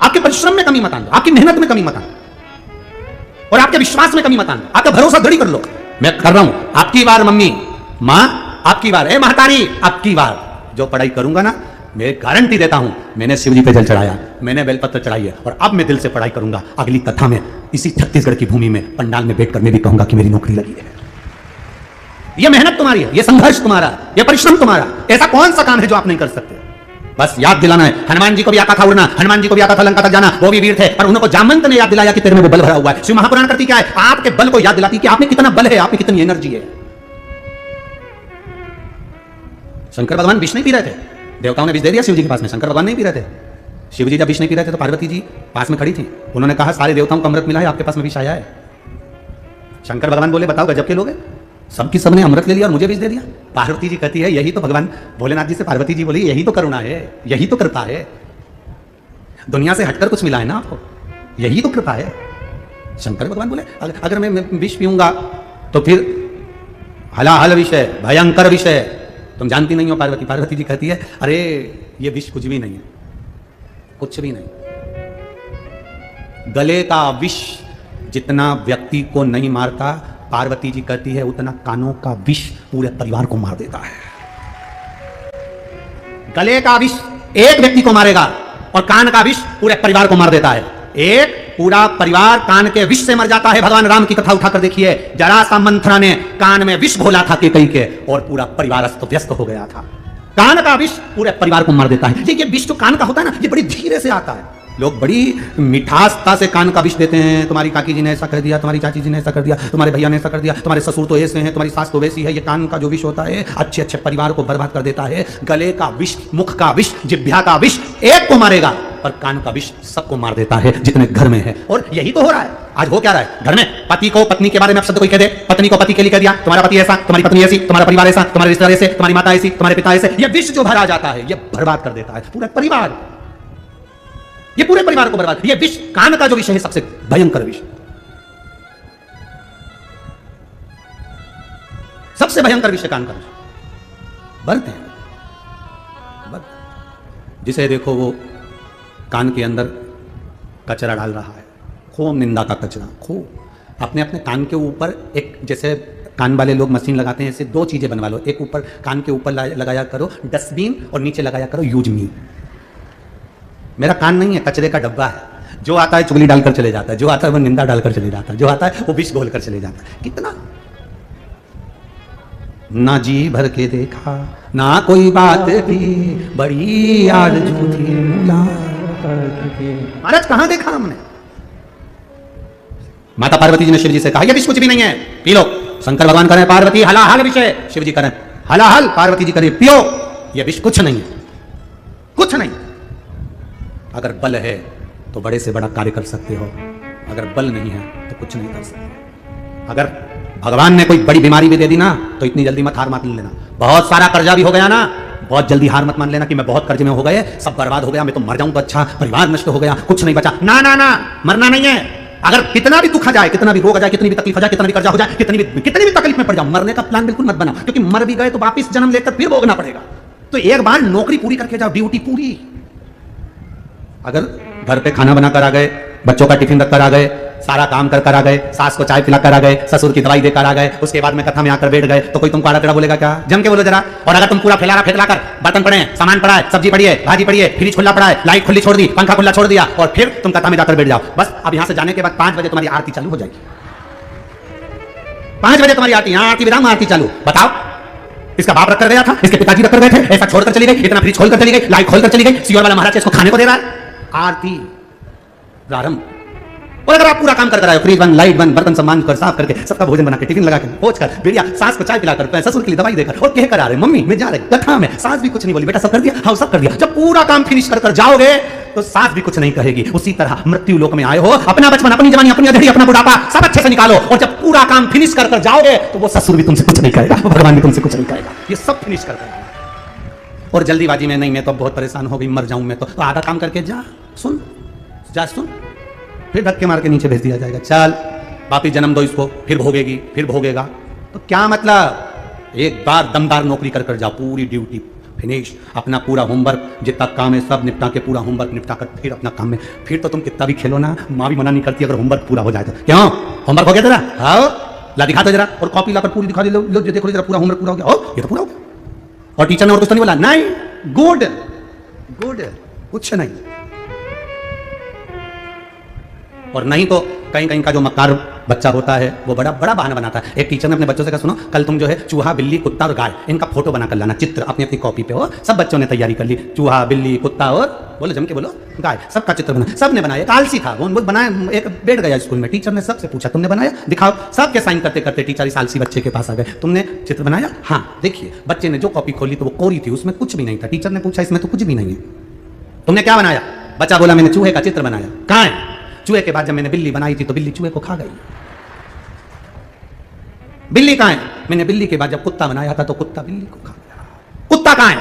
S1: आपके परिश्रम में कमी मत आना, आपकी मेहनत में कमी मत आना और आपके विश्वास में कमी मत आना। आपका भरोसा दृढ़ कर लो, मैं कर रहा हूं, आपकी बार मम्मी, मां आपकी बार, ए महतारी आपकी बार, जो पढ़ाई करूंगा ना, मैं गारंटी देता हूं, मैंने शिव जी पे जल चढ़ाया, मैंने बेलपत्र चढ़ाई है और अब मैं दिल से पढ़ाई करूंगा। अगली कथा में इसी छत्तीसगढ़ की भूमि में पंडाल में बैठकर मैं भी कहूंगा कि मेरी नौकरी लगी है। यह मेहनत तुम्हारी है, यह संघर्ष तुम्हारा, यह परिश्रम तुम्हारा। ऐसा कौन सा काम है जो आप नहीं कर सकते? बस याद दिलाना है। हनुमान जी को भी आता था उड़ना, हनुमान जी को भी आता था लंका तक जाना, वो भी वीर थे, पर उनको जामवंत ने याद दिलाया कि तेरे में वो बल भरा हुआ है। शिव महापुराण करती क्या है? आपके बल को याद दिलाती कि आप में कितना बल है, आप में कितनी एनर्जी है। शंकर भगवान विष नहीं पी रहे थे, देवताओं ने विष दे दिया शिव जी के पास में, शंकर भगवान नहीं पी रहे थे। शिव जी जब विष नहीं पी रहे थे तो पार्वती जी पास में खड़ी थी, उन्होंने कहा सारे देवताओं को अमृत मिला है, आपके पास में विष आया है। शंकर भगवान बोले बताओ गजब के लोग हैं, सबकी सबने अमृत ले लिया और मुझे विष दे दिया। पार्वती जी कहती है यही तो भगवान भोलेनाथ जी से पार्वती जी बोली यही तो करुणा है, यही तो कृपा है, दुनिया से हटकर कुछ मिला है ना आपको, यही तो कृपा है। शंकर भगवान बोले अगर मैं विष पीऊंगा तो फिर हलाहल विष है, भयंकर विष है, तुम जानती नहीं हो पार्वती। पार्वती जी कहती है अरे ये विष कुछ भी नहीं है, कुछ भी नहीं। गले का विष जितना व्यक्ति को नहीं मारता, पार्वती जी कहती है उतना कानों का विष पूरे परिवार को मार देता है। गले का विष एक व्यक्ति को मारेगा और कान का विष पूरे परिवार को मार देता है। एक पूरा परिवार कान के विष से मर जाता है। भगवान राम की कथा उठाकर देखिए, जरासा मंथरा ने कान में विष घोला था केकई के और पूरा परिवार अस्त व्यस्त हो गया था। कान का विष पूरे परिवार को मार देता है। ये विष जो कान का होता है ना, ये बड़ी धीरे से आता है। लोग बड़ी मिठासता से कान का विष देते हैं, तुम्हारी काकी जी ने ऐसा कर दिया, तुम्हारी चाची जी ने ऐसा कर दिया, तुम्हारे भैया ने ऐसा कर दिया, तुम्हारे ससुर तो ऐसे हैं, तुम्हारी सास तो वैसी है। ये कान का जो विष होता है अच्छे अच्छे परिवार को बर्बाद कर देता है। गले का विष, मुख का विष, जिह्वा का विष एक को मारेगा और कान का विष सबको मार देता है जितने घर में है। और यही तो हो रहा है आज। हो क्या रहा है घर में? पति को पत्नी के बारे में शब्द कोई कह दे, पत्नी को पति के लिए कह दिया तुम्हारा पति ऐसा, तुम्हारी पत्नी ऐसी, तुम्हारा परिवार ऐसा, तुम्हारे रिश्तेदार ऐसे, तुम्हारी माता ऐसी, तुम्हारे पिता ऐसे। ये विष जो भरा जाता है ये बर्बाद कर देता है पूरा परिवार, ये पूरे परिवार को बर्बाद। ये विष, कान का जो विष है सबसे भयंकर विष, सबसे भयंकर विष कान का विष। बरते हैं जिसे देखो वो कान के अंदर कचरा डाल रहा है, खूब निंदा का कचरा, खूब। अपने अपने कान के ऊपर एक, जैसे कान वाले लोग मशीन लगाते हैं, ऐसे दो चीजें बनवा लो। एक ऊपर कान के ऊपर लगाया करो डस्टबिन और नीचे लगाया करो यूज मी। मेरा कान नहीं है, कचरे का डब्बा है। जो आता है चुगली डालकर चले जाता है, जो आता है वो निंदा डालकर चले जाता है, जो आता है वो विष घोल कर चले जाता है। कितना ना जी भर के देखा ना कोई बात थी, बड़ी आरज़ू थी महाराज, कहां देखा हमने? माता पार्वती जी ने शिव जी से कहा ये विष कुछ भी नहीं है, पी लो। शंकर भगवान करें पार्वती हलाहल विषय, शिव जी करें हलाहल, पार्वती जी करें पियो। ये विष कुछ नहीं है, कुछ नहीं। अगर बल है तो बड़े से बड़ा कार्य कर सकते हो, अगर बल नहीं है तो कुछ नहीं कर सकते। अगर भगवान ने कोई बड़ी बीमारी भी दे दी ना तो इतनी जल्दी मत हार मत लेना। बहुत सारा कर्जा भी हो गया ना, बहुत जल्दी हार मत मान लेना कि मैं बहुत कर्जे में हो गए, सब बर्बाद हो गया, मैं तो मर जाऊं तो अच्छा, परिवार नष्ट हो गया, कुछ नहीं बचा। ना ना ना, मरना नहीं है। अगर कितना भी दुख आ जाए, कितना भी रोग आ जाए, कितनी भी तकलीफ आ जाए, कितना भी कर्जा हो जाए, कितनी भी तकलीफ में पड़ जाओ, मरने का प्लान बिल्कुल मत बनाओ, क्योंकि मर भी गए तो वापिस जन्म लेकर फिर भोगना पड़ेगा। तो एक बार नौकरी पूरी करके जाओ, ड्यूटी पूरी। अगर घर पे खाना बनाकर आ गए, बच्चों का टिफिन रखकर आ गए, सारा काम कर आ गए, सास को चाय पिलाकर आ गए, ससुर की दवाई देकर आ गए, उसके बाद में कथा में आकर बैठ गए, तो कोई तुमको आड़ा टेढ़ा बोलेगा क्या? जम के बोलो जरा। और अगर तुम पूरा फैला कर बर्तन पड़े, सामान पड़ा है, सब्जी पड़ी है, भाजी पड़ी है, फ्रिज खुला पड़ा है, लाइट खुली छोड़ दी, पंखा खुला छोड़ दिया, और फिर तुम कथा में जाकर बैठ जाओ, बस अब यहां से जाने के बाद 5 बजे तुम्हारी आरती चालू हो जाएगी। 5 बजे तुम्हारी आरती, यहां आरती विराम आरती चालू। बताओ, इसका बाप रखकर गया था, इसके पिताजी रखकर गए थे, ऐसा छोड़कर चली गई, इतना फ्रिज खोलकर चली गई, लाइट खोलकर चली गई, सियोर वाला महाराज इसको खाने को दे रहा है। आरती प्रारंभ। और अगर आप पूरा काम कर आए, फ्रिज बंद, लाइट बंद, बर्तन सामान कर साफ करके, सबका भोजन बना के, टिफिन लगा के, पहुंच कर बढ़िया, सास को चाय पिलाकर, ससुर के लिए दवाई देकर, और कह कर आ रहे मम्मी मैं जा रहे कथा में, सास भी कुछ नहीं बोली, बेटा सब कर दिया, हाँ सब कर दिया। जब पूरा काम फिनिश कर जाओगे तो सास भी कुछ नहीं कहेगी। उसी तरह मृत्यु लोक में आए हो, अपना बचपन, अपनी जवानी, अपनी अधेड़ी, अपना बुढ़ापा सब अच्छे से निकालो, और जब पूरा काम फिनिश कर जाओगे तो वो ससुर भी तुमसे कुछ नहीं कहेगा, भगवान भी तुमसे कुछ नहीं कहेगा। ये सब फिनिश कर और जल्दीबाजी में नहीं, मैं तो बहुत परेशान हो गई, मर जाऊं मैं तो आधा काम करके जा, सुन जा, सुन, फिर धक्के मार के नीचे भेज दिया जाएगा, चल वापिस जन्म दो इसको, फिर भोगेगी, फिर भोगेगा। तो क्या मतलब? एक बार दमदार नौकरी कर जाओ, पूरी ड्यूटी फिनिश, अपना पूरा होमवर्क जितना काम है सब निपटा के, पूरा होमवर्क निपटा कर फिर अपना काम में, फिर तो तुम कितना भी खेलो ना, माँ भी मना नहीं करती अगर होमवर्क पूरा हो जाए तो। क्यों? होमवर्क हो गया तेरा? हाँ, ला दिखा दो जरा, और कॉपी लाकर पूरी दिखा दे, लो देखो जरा, पूरा होमवर्क पूरा हो गया, ये तो पूरा हो गया। और टीचर ने और कुछ तो नहीं बोला? नहीं, गुड गुड, कुछ नहीं। और नहीं तो कहीं कहीं का जो मक्कार बच्चा होता है वो बड़ा बहाना बनाता है। एक टीचर ने अपने बच्चों से कहा, सुनो कल तुम जो है चूहा, बिल्ली, कुत्ता और गाय, इनका फोटो बनाकर लाना, चित्र अपनी अपनी कॉपी पे हो। सब बच्चों ने तैयारी कर ली, चूहा, बिल्ली, कुत्ता और बोलो जम के बोलो गाय, सबका चित्र बना, सब ने बनाया। आलसी था वो बनाया, एक बैठ गया स्कूल में, टीचर ने सबसे पूछा तुमने बनाया, दिखाओ। सबके साइन करते करते टीचर इस आलसी बच्चे के पास आ गए, तुमने चित्र बनाया? हाँ देखिए। बच्चे ने जो कॉपी खोली तो वो कोरी थी, उसमें कुछ भी नहीं था। टीचर ने पूछा इसमें तो कुछ भी नहीं है, तुमने क्या बनाया? बच्चा बोला मैंने चूहे का चित्र बनाया। कहाँ है? चूहे के बाद जब मैंने बिल्ली बनाई थी तो बिल्ली चूहे को खा गई। बिल्ली कहाँ है? मैंने बिल्ली के बाद जब कुत्ता बनाया था तो कुत्ता बिल्ली को खा गया। कुत्ता कहाँ है?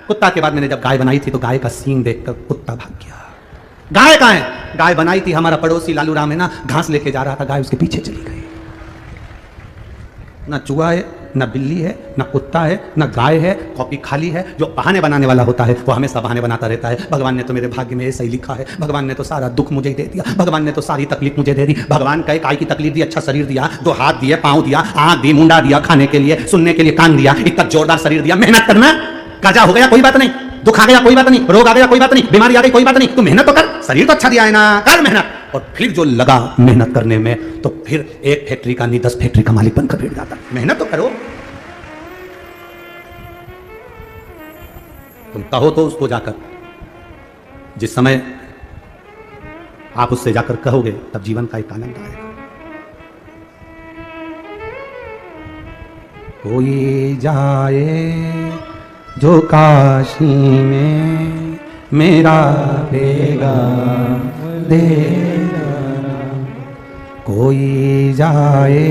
S1: कुत्ता के बाद मैंने जब गाय बनाई थी तो गाय का सींग देखकर कुत्ता भाग गया। गाय कहाँ है? गाय बनाई थी, हमारा पड़ोसी लालू राम है ना, घास लेके जा रहा था, गाय उसके पीछे चली गई। ना चूहा है, ना बिल्ली है, ना कुत्ता है, ना गाय है, कॉपी खाली है। जो बहाने बनाने वाला होता है वो हमेशा बहाने बनाता रहता है। भगवान ने तो मेरे भाग्य में ऐसा ही लिखा है, भगवान ने तो सारा दुख मुझे ही दे दिया, भगवान ने तो सारी तकलीफ मुझे दे दी। भगवान कहे काय की तकलीफ दी? अच्छा शरीर दिया, 2 हाथ दिए, पाँव दिया, आँख दी, मुंडा दिया, खाने के लिए, सुनने के लिए कान दिया, इतना जोरदार शरीर दिया। मेहनत करना, कर्जा हो गया कोई बात नहीं, दुख आ गया कोई बात नहीं, रोग आ गया कोई बात नहीं, बीमारी आ गई कोई बात नहीं, तू मेहनत तो कर, शरीर तो अच्छा दिया है ना, कर मेहनत। और फिर जो लगा मेहनत करने में तो फिर एक फैक्ट्री का नहीं 10 फैक्ट्री का मालिक बनकर बैठ जाता। मेहनत तो करो, तुम कहो तो उसको जाकर, जिस समय आप उससे जाकर कहोगे तब जीवन का एक आनंद आएगा। कोई जाए जो काशी में मेरा पैगाम दे जाना, कोई जाए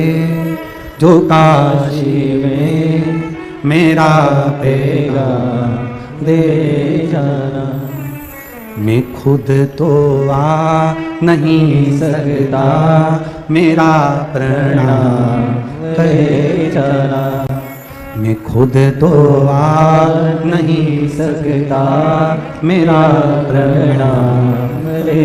S1: जो काशी में मेरा पैगाम दे जाना। मैं खुद तो आ नहीं सकता, मेरा प्रणाम दे जाना। मैं खुद तो आ नहीं सकता, मेरा प्रणाम दे